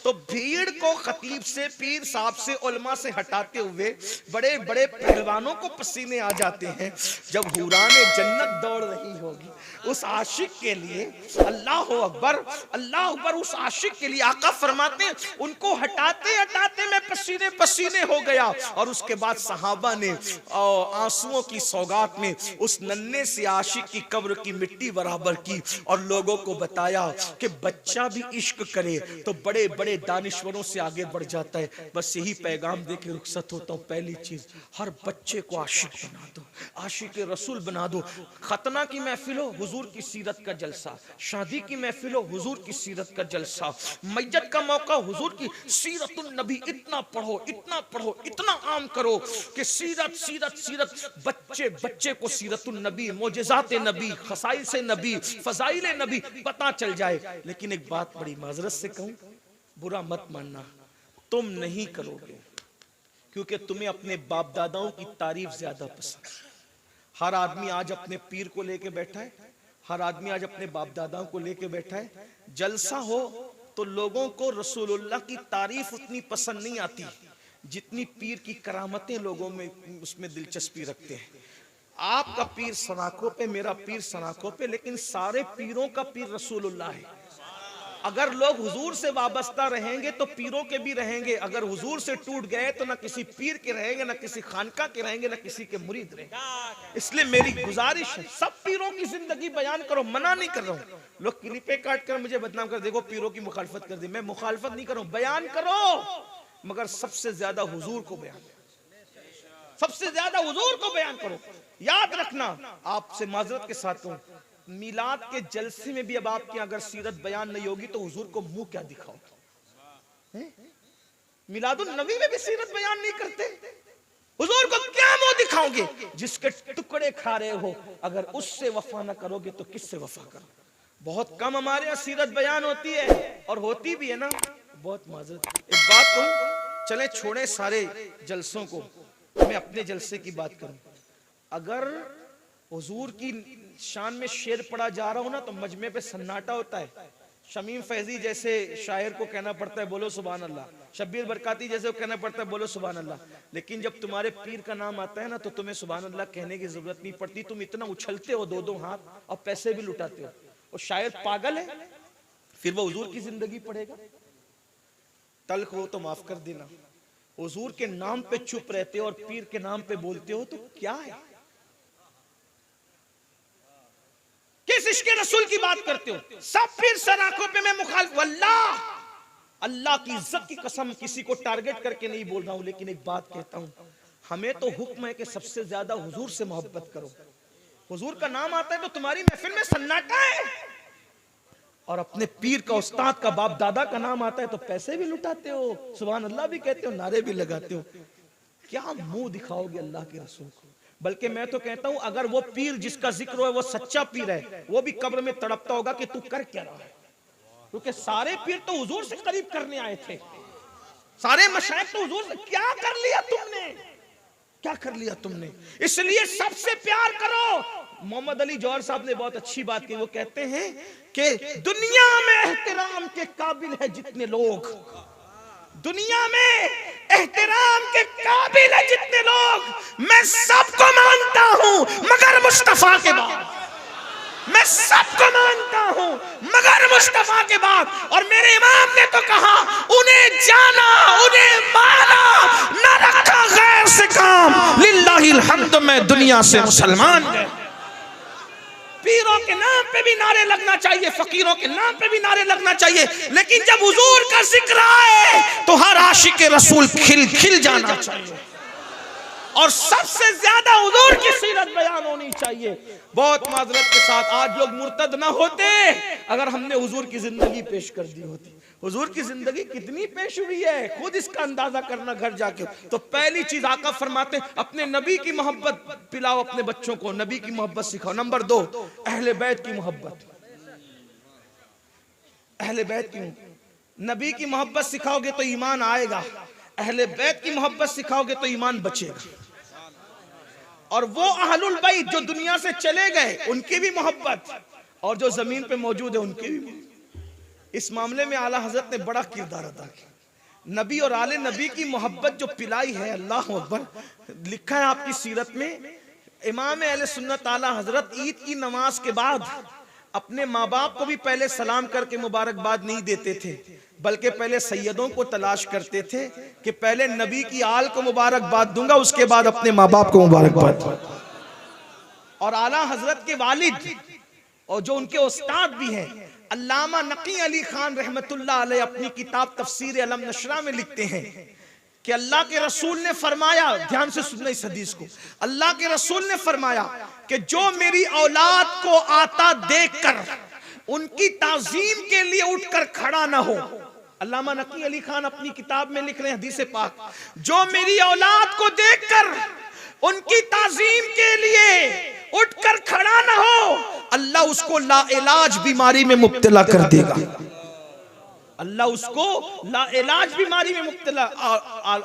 Speaker 1: तो भीड़ को खतीब से, पीर साहब से, उलमा से हटाते हुए बड़े बड़े पहलवानों को पसीने आ जाते हैं। जब हुराने जन्नत दौड़ रही होगी उस आशिक के लिए, अल्लाह अकबर अल्लाह अकबर, उस आशिक के लिए आका फरमाते हैं उनको हटाते हटाते मैं पसीने पसीने हो गया। और उसके बाद सहाबा ने आंसुओं की सौगात में उस नन्हे से आशिक की कब्र की मिट्टी बराबर की और लोगों को बताया कि बच्चा भी इश्क करे तो बड़े बड़े दानिश्वरों से आगे बढ़ जाता है। बस यही पैगाम दे के रुखसत होता हूँ। पहली चीज, हर बच्चे को आशिक बना दो, आशिक रसूल बना दो। खतना की महफिल हो, हुजूर की सीरत का जलसा, शादी की महफिल हो, हुजूर की सीरत का जलसा, मैयत का मौका, हुजूर की सीरतुन नबी इतना पढ़ो, इतना पढ़ो, इतना आम करो कि सीरत सीरत सीरत, बच्चे बच्चे को सीरतुन नबी, मोजेजात नबी, खसाइल से नबी, फजाइल नबी पता चल जाए। लेकिन एक बात बड़ी माजरत से कहूं, बुरा मत मानना, तुम नहीं करोगे क्योंकि तुम्हें अपने बाप दादाओं की तारीफ ज्यादा पसंद। हर आदमी आज अपने पीर को लेके बैठा है, हर आदमी आज अपने बाप दादाओं को लेके बैठा है। जलसा हो तो लोगों को रसूलुल्लाह की तारीफ उतनी पसंद नहीं आती जितनी पीर की करामतें लोगों में उसमें दिलचस्पी रखते हैं। आपका पीर सनाखों पे, मेरा पीर सनाखों पे, लेकिन सारे पीरों का पीर रसूलुल्लाह है। अगर लोग हुजूर से वाबस्ता रहेंगे तो पीरों के भी रहेंगे, अगर हुजूर से टूट गए तो ना किसी पीर के रहेंगे, ना किसी खानका के रहेंगे, ना किसी के मुरीद रहेंगे। इसलिए मेरी गुजारिश है सब पीरों की जिंदगी बयान करो, मना नहीं कर रहा हूं। लोग क्लिपे काट कर मुझे बदनाम कर, देखो पीरों की मुखालफत कर दी, मैं मुखालफत नहीं कर रहा हूं, बयान करो, मगर सबसे ज्यादा हुजूर को बयान करो, सबसे ज्यादा हुजूर को बयान करो। याद रखना, आपसे माजरत के साथ कहूं, मिलाद के जलसे में भी अब आपकी अगर सीरत बयान नहीं होगी तो हुजूर को मुंह क्या दिखाओ? मिलादुन नबी में भी सीरत बयान नहीं करते, हुजूर को क्या मुंह दिखाओगे? जिसके टुकड़े खा रहे हो, अगर उससे वफा ना करोगे तो किससे वफा करो? बहुत कम हमारे यहाँ सीरत बयान होती है, और होती भी है ना, बहुत माजरत। एक बात कहूं, चले छोड़े सारे जलसों को, मैं अपने जलसे की बात करूं। अगर हुजूर की शान में शेर पढ़ा जा रहा हो ना तो मजमे पे सन्नाटा होता है। शमीम फैजी जैसे शायर को कहना पड़ता है बोलो सुभान अल्लाह, शब्बीर बरकाती जैसे को कहना पड़ता है बोलो सुभान अल्लाह। लेकिन जब तुम्हारे पीर का नाम आता है ना तो तुम्हें सुभान अल्लाह कहने की जरूरत नहीं पड़ती। तुम इतना उछलते हो दो दो हाथ और पैसे भी लुटाते हो। और शायर पागल है, फिर वो हुजूर की जिंदगी पढ़ेगा। तल्ख हो तो माफ कर देना, हुजूर के नाम पे चुप रहते हो और पीर के नाम पे बोलते हो तो क्या है? किस इश्क़ रसूल की बात करते हो? सब पीर सर आंखों पे मैं मुखालिफ। वल्लाह अल्लाह की इज्जत की कसम किसी को टारगेट करके नहीं बोल रहा हूं, लेकिन एक बात कहता हूं, हमें तो हुक्म है कि सबसे ज्यादा हुजूर से मोहब्बत करो। हुजूर का नाम आता है तो तुम्हारी महफिल में सन्नाटा है, और अपने पीर का उस्ताद का बाप दादा का नाम आता है तो पैसे भी लुटाते हो, सुभान अल्लाह भी कहते हो, नारे भी लगाते हो। क्या मुंह दिखाओगे अल्लाह के रसूल को? बल्कि मैं तो कहता हूं अगर वो पीर जिसका जिक्र है वो सच्चा पीर है, वो भी कब्र में तड़पता होगा कि तू कर क्या रहा है। क्योंकि सारे पीर तो हुजूर से करीब करने आए थे, सारे मशाइख तो हुजूर से। क्या कर लिया तुमने, क्या कर लिया तुमने? इसलिए सबसे प्यार करो। मोहम्मद अली जौहर साहब ने बहुत अच्छी बात की। वो कहते हैं कि दुनिया में एहतराम के काबिल है जितने लोग, दुनिया में एहतराम के काबिल है जितने लोग, मैं सबको मानता हूं मगर मुस्तफा के बाद। मैं सबको मानता हूं मगर मुस्तफा के बाद। और मेरे इमाम ने तो कहा उन्हें जाना, उन्हें माना, न रखा गैर से काम। लिल्लाहिल हम्द, मैं दुनिया से मुसलमान गए। पीरों के नाम पे भी नारे लगना चाहिए, फकीरों के नाम पे भी नारे लगना चाहिए, लेकिन जब हुजूर का जिक्र आए तो हर आशिक रसूल खिल खिल जाना चाहिए और सबसे ज्यादा हुजूर की सीरत बयान होनी चाहिए। बहुत माजरत के साथ आज लोग मुर्तद ना होते अगर हमने हुजूर की जिंदगी पेश कर दी होती। हुजूर की जिंदगी कितनी पेश हुई है, खुद इसका अंदाजा करना घर जाके। तो पहली चीज आका फरमाते हैं अपने नबी की मोहब्बत पिलाओ अपने बच्चों को, नबी की मोहब्बत सिखाओ। नंबर 2 अहले बैत की मोहब्बत। अहले बैत की, नबी की मोहब्बत सिखाओगे तो ईमान आएगा, अहले बैत की मोहब्बत सिखाओगे तो ईमान बचेगा। और वो अहलुल बैत जो दुनिया से चले गए उनकी भी मोहब्बत, और जो जमीन पे मौजूद है उनकी भी। इस मामले में आला हजरत ने बड़ा किरदार अदा किया। नबी और आले नबी की मोहब्बत जो पिलाई है, अल्लाह अकबर। लिखा है आपकी सीरत में, इमाम अहले सुन्नत आला हजरत ईद की नमाज के बाद अपने माँ बाप को भी पहले सलाम करके मुबारकबाद नहीं देते थे, बल्कि पहले सैयदों को तलाश करते थे कि पहले नबी की आल को मुबारकबाद दूंगा, उसके बाद अपने माँ बाप को मुबारकबाद। और आला हजरत के वालिद और जो उनके उस्ताद भी हैं, अल्लामा नकी अली खान रहमतुल्लाह अलैह अपनी किताब तफसीर अलम नशरा में लिखते हैं कि अल्लाह के रसूल ने फरमाया, ध्यान से सुनना इस हदीस को, अल्लाह के रसूल ने फरमाया कि जो मेरी औलाद को आता देखकर उनकी ताजीम के लिए उठकर खड़ा ना हो। अल्लामा नकी अली खान अपनी किताब में लिख रहे हैं हदीस पाक, जो मेरी औलाद को देखकर उनकी ताजीम के लिए उठकर खड़ा ना हो, अल्लाह उसको लाइलाज बीमारी में मुब्तला कर देगा। अल्लाह उसको लाइलाज बीमारी में मुब्तला।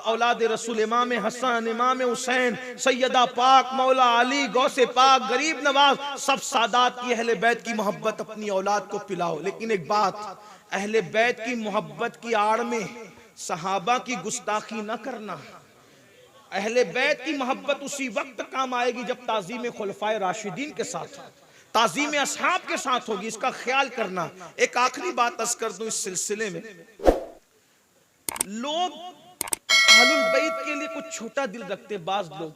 Speaker 1: औलाद रसूल इमाम हसन, इमाम हुसैन, सैयदा पाक, मौला अली, गौसे पाक, गरीब नवाज, सब सादात की अहले बैत की मोहब्बत अपनी औलाद को पिलाओ। लेकिन एक बात, अहले बैत की मोहब्बत की आड़ में सहाबा की गुस्ताखी न करना। अहले बैत की मोहब्बत उसी वक्त काम आएगी जब ताज़ीम खुलफाए राशिदीन के साथ, ताज़ीम असहाब के साथ होगी, इसका ख्याल करना। एक आखिरी बात अर्ज कर दूं इस सिलसिले में, लोग अहलुल बैत के लिए कुछ छोटा दिल रखते बाज लोग,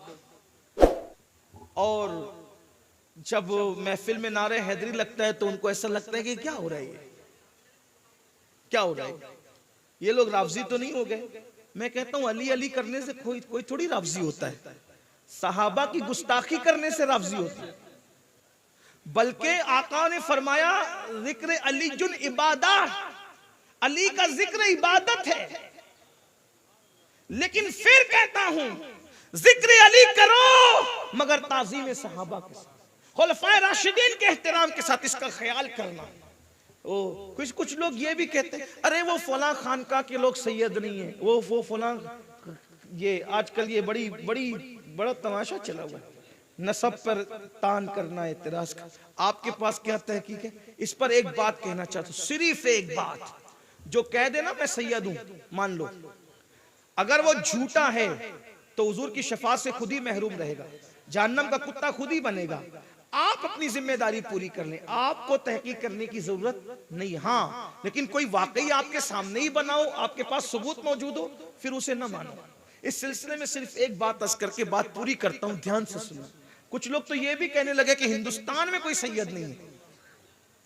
Speaker 1: और जब महफिल में नारे हैदरी लगता है तो उनको ऐसा लगता है कि क्या हो रहा है, क्या हो रहा है, ये लोग राफजी तो नहीं हो गए। मैं कहता हूं अली अली करने से कोई थोड़ी राफजी होता है, सहाबा की गुस्ताखी करने से राफजी होता है। बल्कि आका ने फरमाया जिक्र अली जुन इबादत, अली का जिक्र इबादत है। लेकिन फिर कहता हूं जिक्र अली करो मगर ताज़ीम सहाबा के साथ, खुलफाए राशिदीन के एहतराम के साथ, इसका ख्याल करना। कुछ लोग ये भी कहते हैं अरे वो फलां खानका के लोग सैयद नहीं है, वो फलां, ये आजकल ये बड़ा तमाशा चला हुआ है। नसब पर तान करना एतराज का। आपके पास क्या तहकीक है? इस पर एक बात कहना चाहता हूं, सिर्फ एक बात। जो कह देना मैं सैयद हूं, मान लो, अगर वो झूठा है तो हुजूर की शफाअत से खुद ही महरूम रहेगा, जहन्नम का कुत्ता खुद ही बनेगा। आप अपनी जिम्मेदारी पूरी कर लें, आपको तहकीक करने की जरूरत नहीं। हाँ, लेकिन कोई वाकई आपके सामने ही बनाओ, आपके पास सबूत मौजूद हो, फिर उसे न मानो। इस सिलसिले में सिर्फ एक बात अर्ज करके बात पूरी करता हूं, ध्यान से सुनो। कुछ लोग तो ये भी कहने लगे कि हिंदुस्तान में कोई सैयद नहीं है।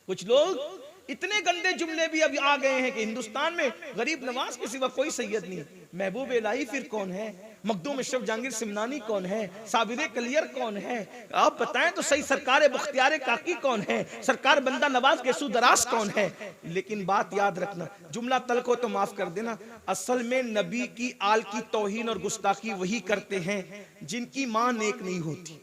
Speaker 1: कुछ लोग इतने गंदे जुमले भी अभी आ गए हैं कि हिंदुस्तान में गरीब नवाज के सिवा कोई सैयद नहीं। महबूब इलाही फिर कौन है? मखदूम अशरफ जहांगीर सिमनानी कौन है? साबिर कलियर कौन है? आप बताएं तो सही। सरकार बख्तियार काकी कौन है? सरकार बंदा नवाज गेसू दराज कौन है? लेकिन बात याद रखना, जुमला तल्ख हो तो माफ कर देना, असल में नबी की आल की तौहीन और गुस्ताखी वही करते हैं जिनकी मां नेक नहीं होती।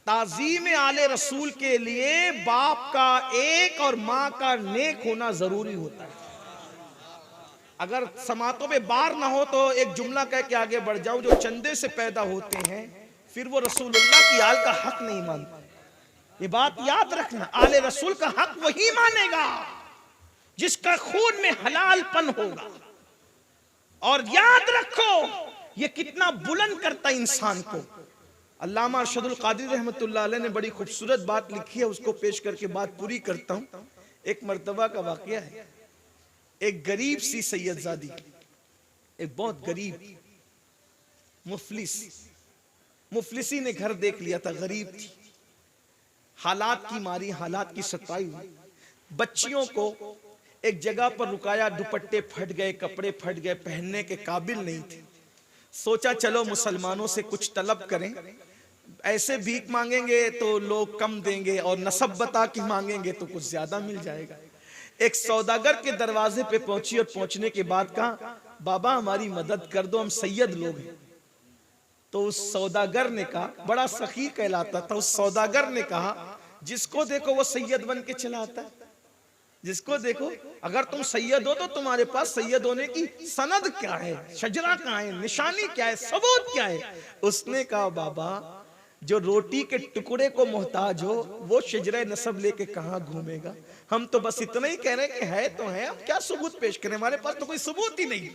Speaker 1: ताज़ीम आले रसूल के लिए बाप का एक और माँ का नेक होना जरूरी होता है। अगर समातों में बार ना हो तो एक जुमला कह के आगे बढ़ जाओ, जो चंदे से पैदा होते हैं फिर वो रसूलुल्लाह की आल का हक नहीं मानते। ये बात याद रखना, आले रसूल का हक वही मानेगा जिसका खून में हलालपन होगा। और याद रखो ये कितना बुलंद करता इंसान को। अल्लामा अरशदुल कादिर रहमतुल्लाह अलैह ने बड़ी खूबसूरत बात लिखी है, उसको पेश करके बात पूरी करता हूं। एक मर्तबा का वाकया है, एक गरीब सी सैयदजादी, एक बहुत गरीब मुफलिसी ने घर देख लिया था, गरीब थी, हालात की मारी, हालात की सताई हुई। बच्चियों को एक जगह पर रुकाया, दुपट्टे फट गए, कपड़े फट गए, पहनने के काबिल नहीं थे। सोचा चलो मुसलमानों से कुछ तलब करें, ऐसे भीख मांगेंगे तो लोग कम देंगे और नसब बता के मांगेंगे तो कुछ ज्यादा मिल जाएगा। एक सौदागर के दरवाजे पे पहुंची और पहुंचने के बाद कहा, बाबा हमारी मदद कर दो, हम सैयद लोग हैं। तो उस सौदागर ने कहा, बड़ा सखी कहलाता था, उस सौदागर ने कहा, जिसको देखो वो सैयद बन के चला आता है, जिसको देखो। अगर तुम सैयद हो तो तुम्हारे पास सैयद होने की सनद क्या है, शजरा कहाँ है, निशानी क्या है, सबूत क्या है? उसने कहा, बाबा जो रोटी के टुकड़े को मोहताज हो वो शजरा नसब लेके कहाँ घूमेगा? हम तो बस इतना ही कह रहे हैं कि है तो है, हम क्या सबूत पेश करें, हमारे पास तो कोई सबूत ही नहीं।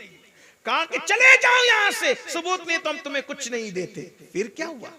Speaker 1: कहा कि चले जाओ यहां से, सबूत नहीं तो हम तुम्हें कुछ नहीं देते। फिर क्या हुआ?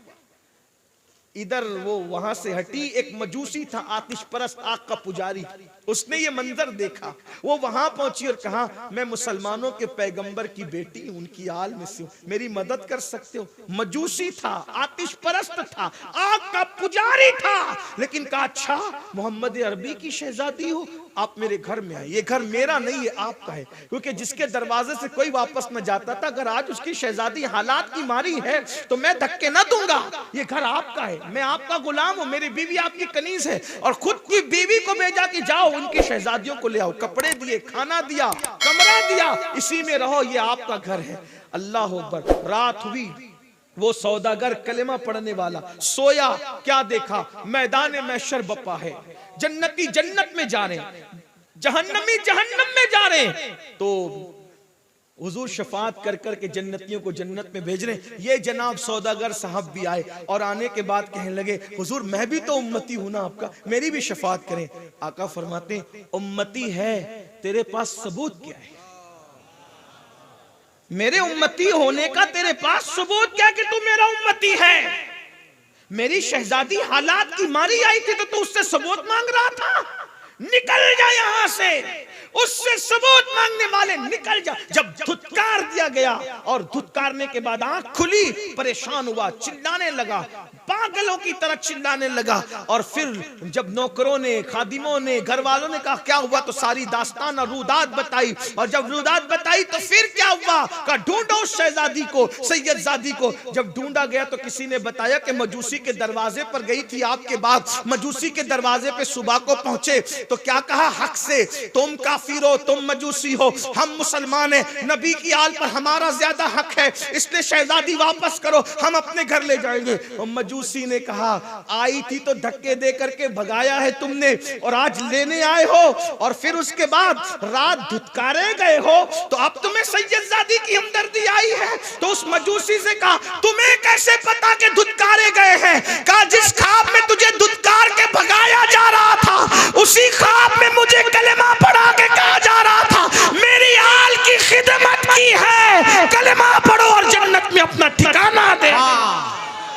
Speaker 1: इधर वो वहां से हटी, एक मजूसी था, आतिश परस्त, आग का पुजारी, उसने ये मंजर देखा। वो वहां पहुंची और कहा, मैं मुसलमानों के पैगंबर की बेटी, उनकी आल में से हूं, मेरी मदद कर सकते हो? मजूसी था, आतिश परस्त था, आग का पुजारी था, लेकिन कहा, अच्छा मोहम्मद अरबी की शहजादी हो, आप मेरे घर में आए। ये घर मेरा नहीं है, आपका है, क्योंकि जिसके दरवाजे से कोई वापस न जाता था, अगर आज उसकी शहजादी हालात की मारी है तो मैं धक्के न दूंगा। ये घर आपका है, मैं आपका गुलाम हूं, मेरी बीवी आपकी कनीज है। और खुद की बीवी को भेजा कि जाओ उनकी शहजादियों को ले आओ, कपड़े दिए, खाना दिया, कमरा दिया, इसी में रहो, ये आपका घर है। अल्लाह अकबर। रात हुई, वो सौदागर कलेमा पढ़ने वाला सोया, क्या देखा? मैदान महशर बपा है, जन्नती जन्नत में जा रहे हैं, जहन्नमी जहन्नम में जा रहे हैं। तो हुजूर शफात कर कर के जन्नतियों को जन्नत में भेज रहे हैं। ये जनाब सौदागर साहब भी आए और आने के बाद कहने लगे, हुजूर मैं भी तो उम्मती हूं ना आपका, मेरी भी शफात करें। आका फरमाते, उम्मती है, तेरे पास सबूत क्या है? मेरे उम्मती होने का तेरे पास सबूत क्या कि तू मेरा उम्मती है? मेरी शहजादी हालात की मारी आई थी तो तू उससे सबूत मांग रहा था? निकल जा यहां से, उससे सबूत मांगने वाले निकल जा। जब धुतकार दिया गया और धुतकारने के बाद आंख खुली, परेशान हुआ, चिल्लाने लगा, पागलों की तरह चिल्लाने लगा। और फिर जब नौकरों ने, खादिमों ने, घर वालों ने कहा क्या हुआ, तो सारी दास्तान और रुदात बताई। और जब रुदात बताई तो फिर क्या हुआ, कहा ढूंढो उस शहजादी को, सैयदजादी को। जब ढूंढा गया तो किसी ने बताया कि मजूसी के दरवाजे पर गई थी आपके बाद। मजूसी के दरवाजे पे सुबह को पहुंचे तो क्या कहा हक से, तुम काफिर हो, तुम मजूसी हो, हम मुसलमान हैं, नबी की आल पर हमारा ज्यादा हक है, इसलिए शहजादी वापस करो, हम अपने घर ले जाएंगे। और मजूसी ने कहा, आई थी तो धक्के दे करके भगाया है तुमने, और आज लेने आए हो, और फिर उसके बाद रात धुतकारे गए हो, तो अब तुम्हें सैयदजादी की हमदर्दी आई है। तो उस मजूसी से कहा, तुम्हें कैसे पता कि धुतकारे गए हैं? कहा, जिस ख्वाब में तुझे धुतकार के भगाया जा रहा था, उसी ख्वाब में मुझे कलेमा पढ़ा के कहा जा रहा था, मेरी आल की खिदमत की है, कलेमा पढ़ो और जन्नत में अपना ठिकाना दे।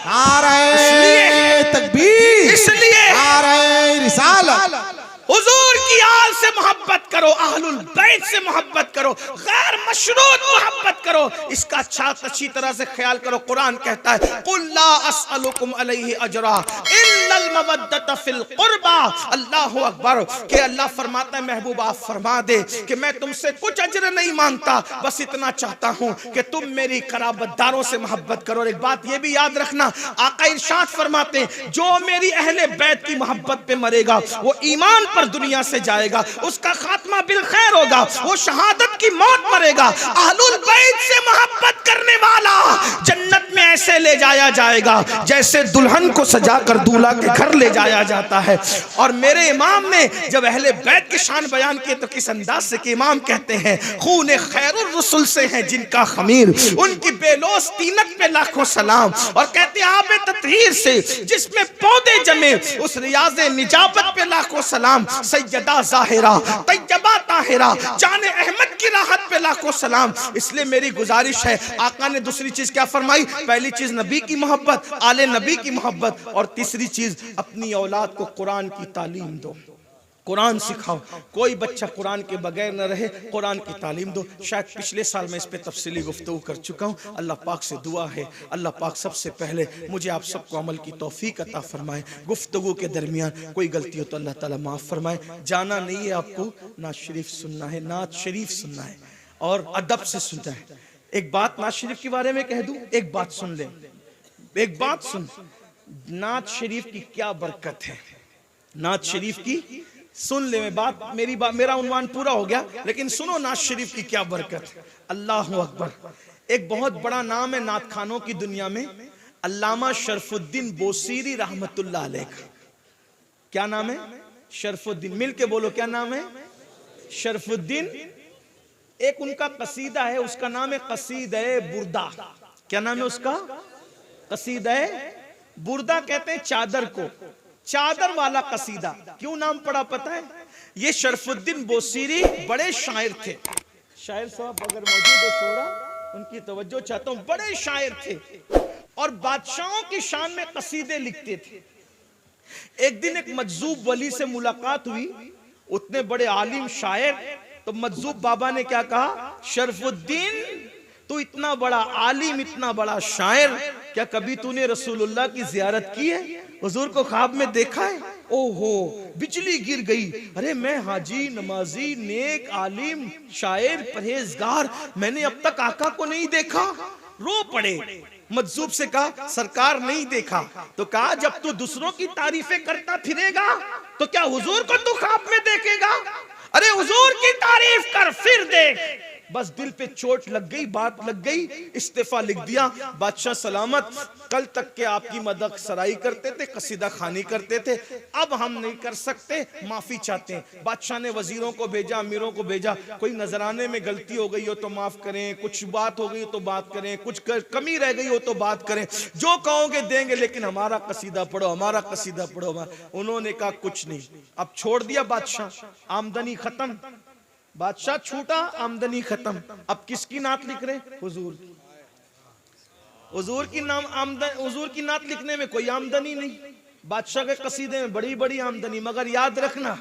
Speaker 3: नारे तकबीर,
Speaker 1: इसलिए
Speaker 3: नारे रिसालत।
Speaker 1: हुजूर की आल से मोहब्बत करो, अहलुल बैत से मोहब्बत करो, गैर मशरूत मोहब्बत करो, इसका अच्छी तरह से ख्याल करो। कुरान कहता है, कुल ला अस्अलुकुम अलैहि अजरा इल्लल मवद्दत फिल कुर्बा। अल्लाहु अकबर। कि अल्लाह फरमाता है, महबूब आप फरमा दे कि मैं तुमसे कुछ अजर नहीं मांगता, बस इतना चाहता हूं कि तुम मेरी कराबतदारों से मोहब्बत करो। और एक बात ये भी याद रखना, आका इरशाद फरमाते हैं, जो मेरी अहले बैत की मोहब्बत पे मरेगा वो ईमान पर दुनिया से जाएगा, उसका खात्मा बिल खैर होगा, वो शहादत की मौत मरेगा। अहलुल बैत से मोहब्बत करने वाला जन्नत में ऐसे ले जाया जाएगा जैसे दुल्हन को सजाकर दूल्हा के घर ले जाया जाता है। और मेरे इमाम ने जब अहले बैत की शान बयान की तो किस अंदाज से कि इमाम कहते हैं, खून खैरुर रसूल से है जिनका खमीर, उनकी बेलोस तीनत पे लाखों सलाम। और कहते हैं, आबे ततहीर से जिसमें पौधे जमे, उस रियाज़े निजाबत पे लाखों सलाम। सैयदा ज़ाहिरा तैयबा ताहिरा जाने अहमद की राहत पे लाखों सलाम। इसलिए मेरी गुजारिश है, आका ने दूसरी चीज क्या फरमाई? पहली चीज नबी की मोहब्बत, आले नबी की मोहब्बत, और तीसरी चीज अपनी औलाद को कुरान की तालीम दो, कुरान सिखाओ। कोई बच्चा कुरान के बगैर न रहे, कुरान की तालीम दो। शायद पिछले साल मैं इस पे तफसीली गुफ्तगू कर चुका हूँ। अल्लाह पाक से दुआ है, अल्लाह पाक सबसे पहले मुझे आप सबको अमल की तौफीक अता फरमाए। गुफ्तगू के दरमियान कोई गलती हो तो अल्लाह ताला माफ़ फरमाए। जाना नहीं है आपको, नात शरीफ सुनना है, नात शरीफ सुनना है और अदब से सुनना है। एक बात नात शरीफ के बारे में कह दूं, एक बात सुन ले, एक बात सुन, नात शरीफ की क्या बरकत है, नात शरीफ की सुन ले। मैं बात मेरा उन्वान पूरा हो गया, लेकिन सुनो नात शरीफ की क्या बरकत। अल्लाह अकबर। एक बहुत बड़ा नाम है नात खानों की दुनिया में, अल्लामा शरफुद्दीन बोसीरी रहमतुल्लाह अलैह। क्या नाम है? शरफुद्दीन। मिल के बोलो, क्या नाम है? शरफुद्दीन। एक उनका कसीदा है, उसका नाम है कसीदा बुर्दा। क्या नाम है उसका? कसीदा बुर्दा। कहते हैं चादर को, चादर वाला कसीदा। क्यों नाम पड़ा पता है? ये शरफुद्दीन बोसीरी बड़े शायर थे। शायर साहब अगर मौजूद हो थोड़ा उनकी तवज्जो चाहता हूं। बड़े शायर थे और बादशाहों की शान में कसीदे लिखते थे। एक दिन एक मजजूब वली से मुलाकात हुई, उतने बड़े आलिम शायर। तो मजजूब बाबा ने क्या कहा, शरफुद्दीन तू इतना बड़ा आलिम, इतना बड़ा शायर, क्या कभी तूने रसूलुल्लाह की जियारत की है? हुजूर को ख्वाब में देखा है? ओहो, बिजली गिर गई। अरे मैं हाजी, नमाजी, नेक, आलिम, शायर, परहेजगार, मैंने अब तक आका को नहीं देखा। रो पड़े। मजजूब से कहा, सरकार नहीं देखा। तो कहा, जब तू दूसरों की तारीफें करता फिरेगा तो क्या हुजूर को तू ख्वाब में देखेगा? अरे हुजूर की तारीफ कर फिर देख। बस दिल पे चोट लग गई, बात लग गई, इस्तीफा लिख दिया। बादशाह सलामत। कल तक के आपकी मदद सराई करते थे, कसीदा खानी करते थे, अब हम नहीं कर सकते, माफी चाहते हैं। बादशाह ने वजीरों को भेजा, अमीरों को भेजा, कोई नजराने में गलती हो गई हो तो माफ करें, कुछ बात हो गई हो तो बात करें, कुछ कमी रह गई हो तो बात करें, जो कहोगे देंगे, लेकिन हमारा कसीदा पढ़ो, हमारा कसीदा पढ़ो। उन्होंने कहा कुछ नहीं। अब छोड़ दिया बादशाह, आमदनी खत्म, बादशाह छूटा, आमदनी खत्म। अब किसकी नात लिख रहे? हुजूर की। हुजूर की नाम आमदनी, हुजूर की नात लिखने में कोई आमदनी नहीं। बादशाह के कसीदे में बड़ी बड़ी आमदनी। मगर याद रखना,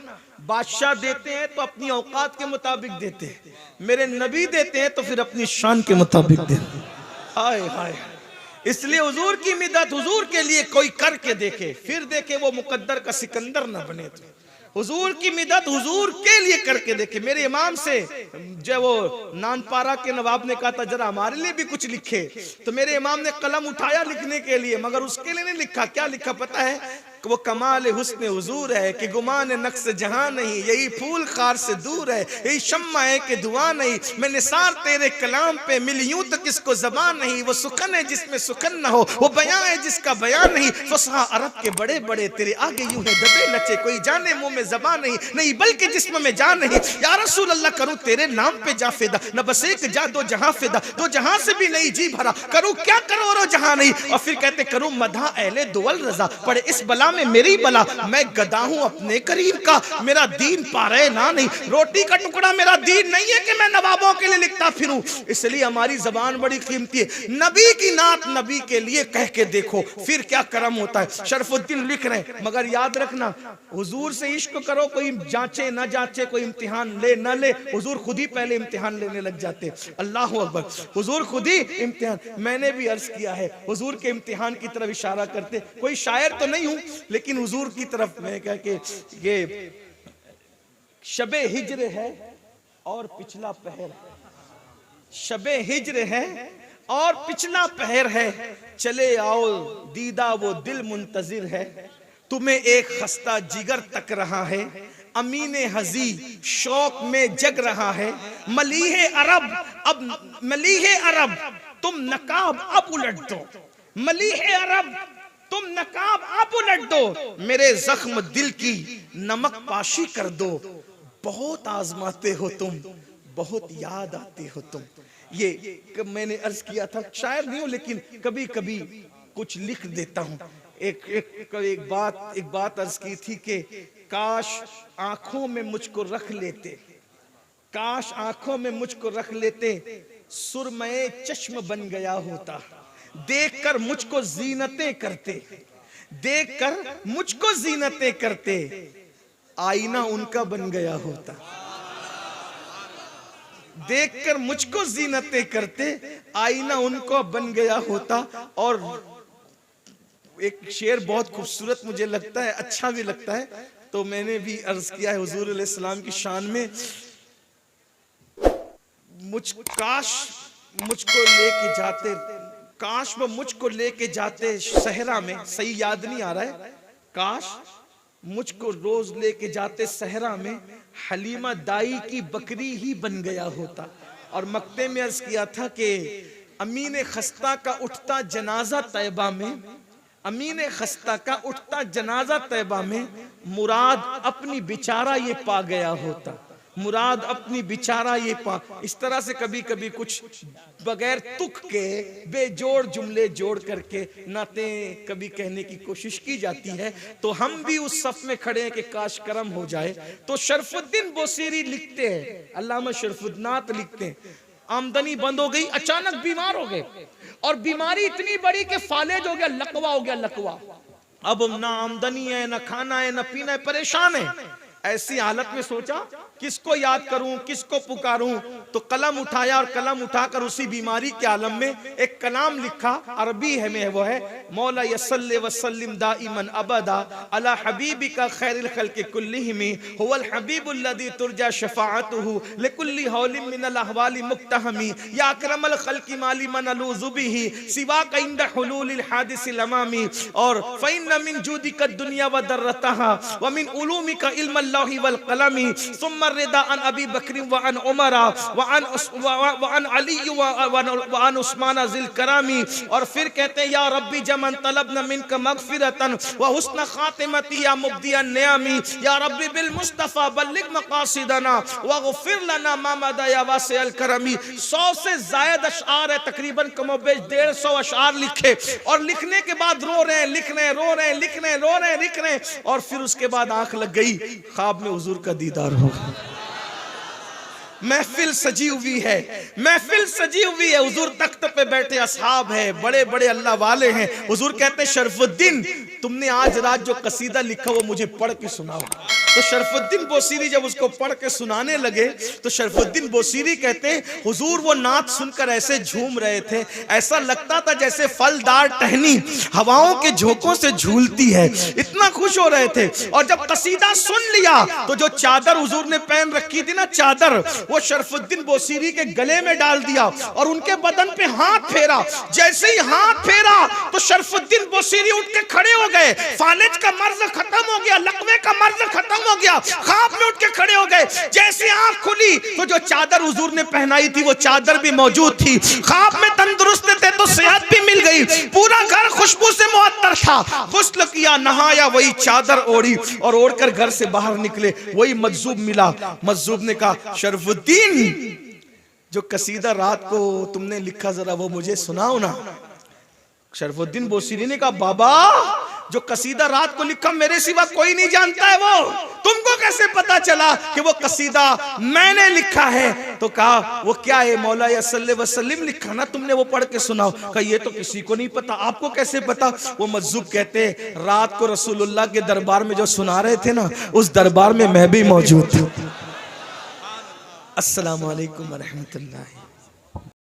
Speaker 1: बादशाह देते हैं तो अपनी औकात के मुताबिक देते हैं, मेरे नबी देते हैं तो फिर अपनी शान के मुताबिक देते हैं। हाय हाय। इसलिए हुजूर की मिदत हुजूर के लिए कोई करके देखे, फिर देखे वो मुकद्दर का सिकंदर न बने। तो हुजूर की मिदत हुजूर के लिए करके देखे। मेरे इमाम से जब वो नानपारा के नवाब ने कहा था जरा हमारे लिए भी कुछ लिखे, तो मेरे इमाम ने कलम उठाया लिखने के लिए, मगर उसके लिए नहीं लिखा। क्या लिखा पता है? वो कमाल हुस्न हुजूर है कि गुमान नक्स जहां नहीं, यही फूल खार से दूर है, यही शम्मा है कि दुआ नहीं। मैं निसार तेरे कलाम पे मिली यूं तो किसको ज़बान नहीं। वो सुखन है जिसमें सुखन ना हो, वो बयां है जिसका बयान नहीं। फसहा अरब के बड़े बड़े तेरे आगे यूं है दबे लचे, कोई जाने मुंह में ज़बान नहीं बल्कि जिस्म में जान नहीं। या रसूल अल्लाह करूं तेरे नाम पे जा फिदा, न बस एक जा दो जहां फिदा, दो जहां से भी नहीं जी भरा, करूं क्या करोड़ों जहां नहीं। और फिर कहते करूं मधा अहले दुअल रजा, पड़े इस बला में मेरी बला, मैं गदा हूं अपने करीम का, मेरा दीन पारे ना नहीं। रोटी का टुकड़ा मेरा दीन नहीं है कि मैं नवाबों के लिए लिखता फिरूं, इसलिए हमारी जबान बड़ी कीमती है। नबी की नात नबी के लिए कह के देखो फिर क्या करम होता है। शरफुद्दीन लिख रहे हैं, मगर याद रखना हुजूर से इश्क करो, कोई जांचे ना जांचे, कोई इम्तिहान ले ना ले, हुजूर खुद ही पहले इम्तिहान लेने लग जाते। अल्लाह अकबर, हुजूर खुद ही इम्तिहान। मैंने भी अर्ज किया है हुजूर के इम्तिहान की तरफ इशारा करते, कोई शायर तो नहीं हूं लेकिन हुजूर की तरफ मैं कह के ये शबे हिज्र है और पिछला पहर है, शबे हिज्र है और पिछला पहर है, चले आओ दीदा वो दिल मुंतजिर है, तुम्हें एक खस्ता जिगर तक रहा है, अमीने हजी शौक में जग रहा है, मलीहे अरब अब मलीहे अरब तुम नकाब अब उलट दो, मलीहे अरब तुम नकाब अब उलट दो, मेरे जख्म दिल की नमक पाशी कर दो, बहुत आजमाते हो तुम, बहुत याद आते हो तुम। ये मैंने अर्ज किया था, शायर नहीं हूं लेकिन कभी कभी कुछ लिख देता हूं। एक बात अर्ज की थी कि काश आंखों में मुझको रख लेते, काश आंखों में मुझको रख लेते, सुरमए चश्म बन गया होता, देखकर मुझको जीनतें करते, देखकर मुझको जीनतें करते, आईना उनका बन गया होता, देखकर मुझको जीनतें करते, आईना उनको बन गया होता। और एक शेर बहुत खूबसूरत मुझे लगता है, अच्छा भी लगता है, तो मैंने भी अर्ज किया है हुजूर अलैहि सलाम की शान में, काश मुझको लेके जाते, काश वो मुझको लेके जाते सहरा में, सही याद नहीं आ रहा है, काश मुझको रोज लेके जाते सहरा में, हलीमा दाई की बकरी ही बन गया होता। और मक्ते में अर्ज किया था कि अमीन खस्ता का उठता जनाजा तैबा में, अमीन खस्ता का उठता जनाजा तैबा में, मुराद अपनी बिचारा ये पा गया होता, मुराद अपनी बिचारा ये पा। इस तरह से कभी कभी कुछ बगैर तुक के बेजोड़ जुमले जोड़ करके नातें कभी कहने की कोशिश की जाती है, तो हम भी उस सफ में खड़े हैं कि काश करम हो जाए। तो शरफुद्दीन बोसीरी लिखते हैं, अल्लामा शरफुद्दीनात लिखते हैं, आमदनी बंद हो गई, अचानक बीमार हो गए, और बीमारी इतनी बड़ी कि फालेज हो गया, लकवा हो गया, लकवा। अब ना आमदनी है, ना खाना है, ना पीना है, परेशान है। ऐसी हालत में सोचा किसको याद करूं, किसको पुकारूं, तो कलम उठाया और कलम उठाकर उसी बीमारी के आलम में एक कलाम लिखा, अरबी है में वो है, मौला यसल्ले वसल्लिम दाइमन अबदा अला हबीबिका खैरिल खल्क़ि कुल्लिहिम हुवल हबीबुल्लज़ी तुरजा शफ़ाअतुहु लिकुल्ली हौलिन मिनल अहवालि मुक्तहमी या अकरमल खल्क़ि माली मन अलूज़ु बिही सिवाका इंद हुलूलिल हादिसिल अमामी। और फ़इन्न मिन जुदिका दुनिया व दर्रतहा व मिन उलूमिका इल्मल लौहि वल क़लमी सुम्मा रिदा अन अबी बकर व अन उमर व अन अली व अन उस्मान ज़िल करामी। और फिर कहते हैं या रब्बी जमन तलबना मिनका मग़फ़िरतन व हुस्न ख़ातिमती या मुब्दियन नियामी, या रब्बी बिल मुस्तफ़ा बल्लिग मक़ासिदना वग़फ़िर लना मा मदा या वासिअल करमी। 100 से ज़ायद अशआर है, तकरीबन कमोबेश 150 अशआर लिखे, और लिखने के बाद रो रहे हैं, लिख रहे हैं, रो रहे हैं, लिख रहे हैं, रो रहे हैं, लिख रहे हैं, और फिर उसके बाद आंख लग गई, ख्वाब में हुजूर का दीदार हो गया। महफिल सजी हुई है, महफिल सजी हुई है, हुजूर तख्त पे बैठे, असहाब है, बड़े बड़े अल्लाह वाले हैं। हुजूर कहते हैं शरफुद्दीन तुमने आज रात जो कसीदा लिखा वो मुझे पढ़ के सुनाओ। तो शरफुद्दीन बोसीरी जब उसको पढ़ के सुनाने लगे तो शरफुद्दीन बोसीरी कहते हुजूर वो नात सुनकर ऐसे झूम रहे थे, ऐसा लगता था जैसे फलदार टहनी हवाओं के झोंकों से झूलती है, इतना खुश हो रहे थे। और जब कसीदा सुन लिया तो जो चादर हुजूर ने पहन रखी थी ना चादर, वो शरफुद्दीन बोसीरी के गले में डाल दिया और उनके बदन पे हाथ फेरा। जैसे ही हाथ फेरा तो शरफुद्दीन बोसीरी उठ के खड़े हो गए। फालिज का मर्ज खत्म हो गया, लकवे का मर्ज खत्म हो गया, ख्वाब में उठ के खड़े हो गए। जैसे आंख खुली तो जो चादर हुजूर ने पहनाई थी वो चादर भी मौजूद थी। ख्वाब में तंदुरुस्त थे तो सेहत भी मिल गई, पूरा घर खुशबू से मुअत्तर था। गुस्ल किया, नहाया, वही चादर ओढ़ी और ओढ़कर घर से बाहर निकले। वही मजजूब मिला। मजजूब ने कहा शरफुद्दीन जो कसीदा रात को तुमने लिखा जरा वो मुझे सुनाओ ना। शरफुद्दीन बोसीरी ने कहा बाबा जो कसीदा रात को लिखा मेरे सिवा कोई नहीं जानता है, वो तुमको कैसे पता चला कि वो कसीदा मैंने लिखा है? तो कहा वो क्या है? मौला सल्लल्लाहु अलैहि वसल्लम लिखा ना तुमने, वो पढ़ के सुनाओ। कहा ये तो किसी को नहीं पता, आपको कैसे पता? वो मजजूब कहते रात को रसूलुल्लाह के दरबार में जो सुना रहे थे ना, उस दरबार में मैं भी मौजूद था। अस्सलामु अलैकुम व रहमतुल्लाह।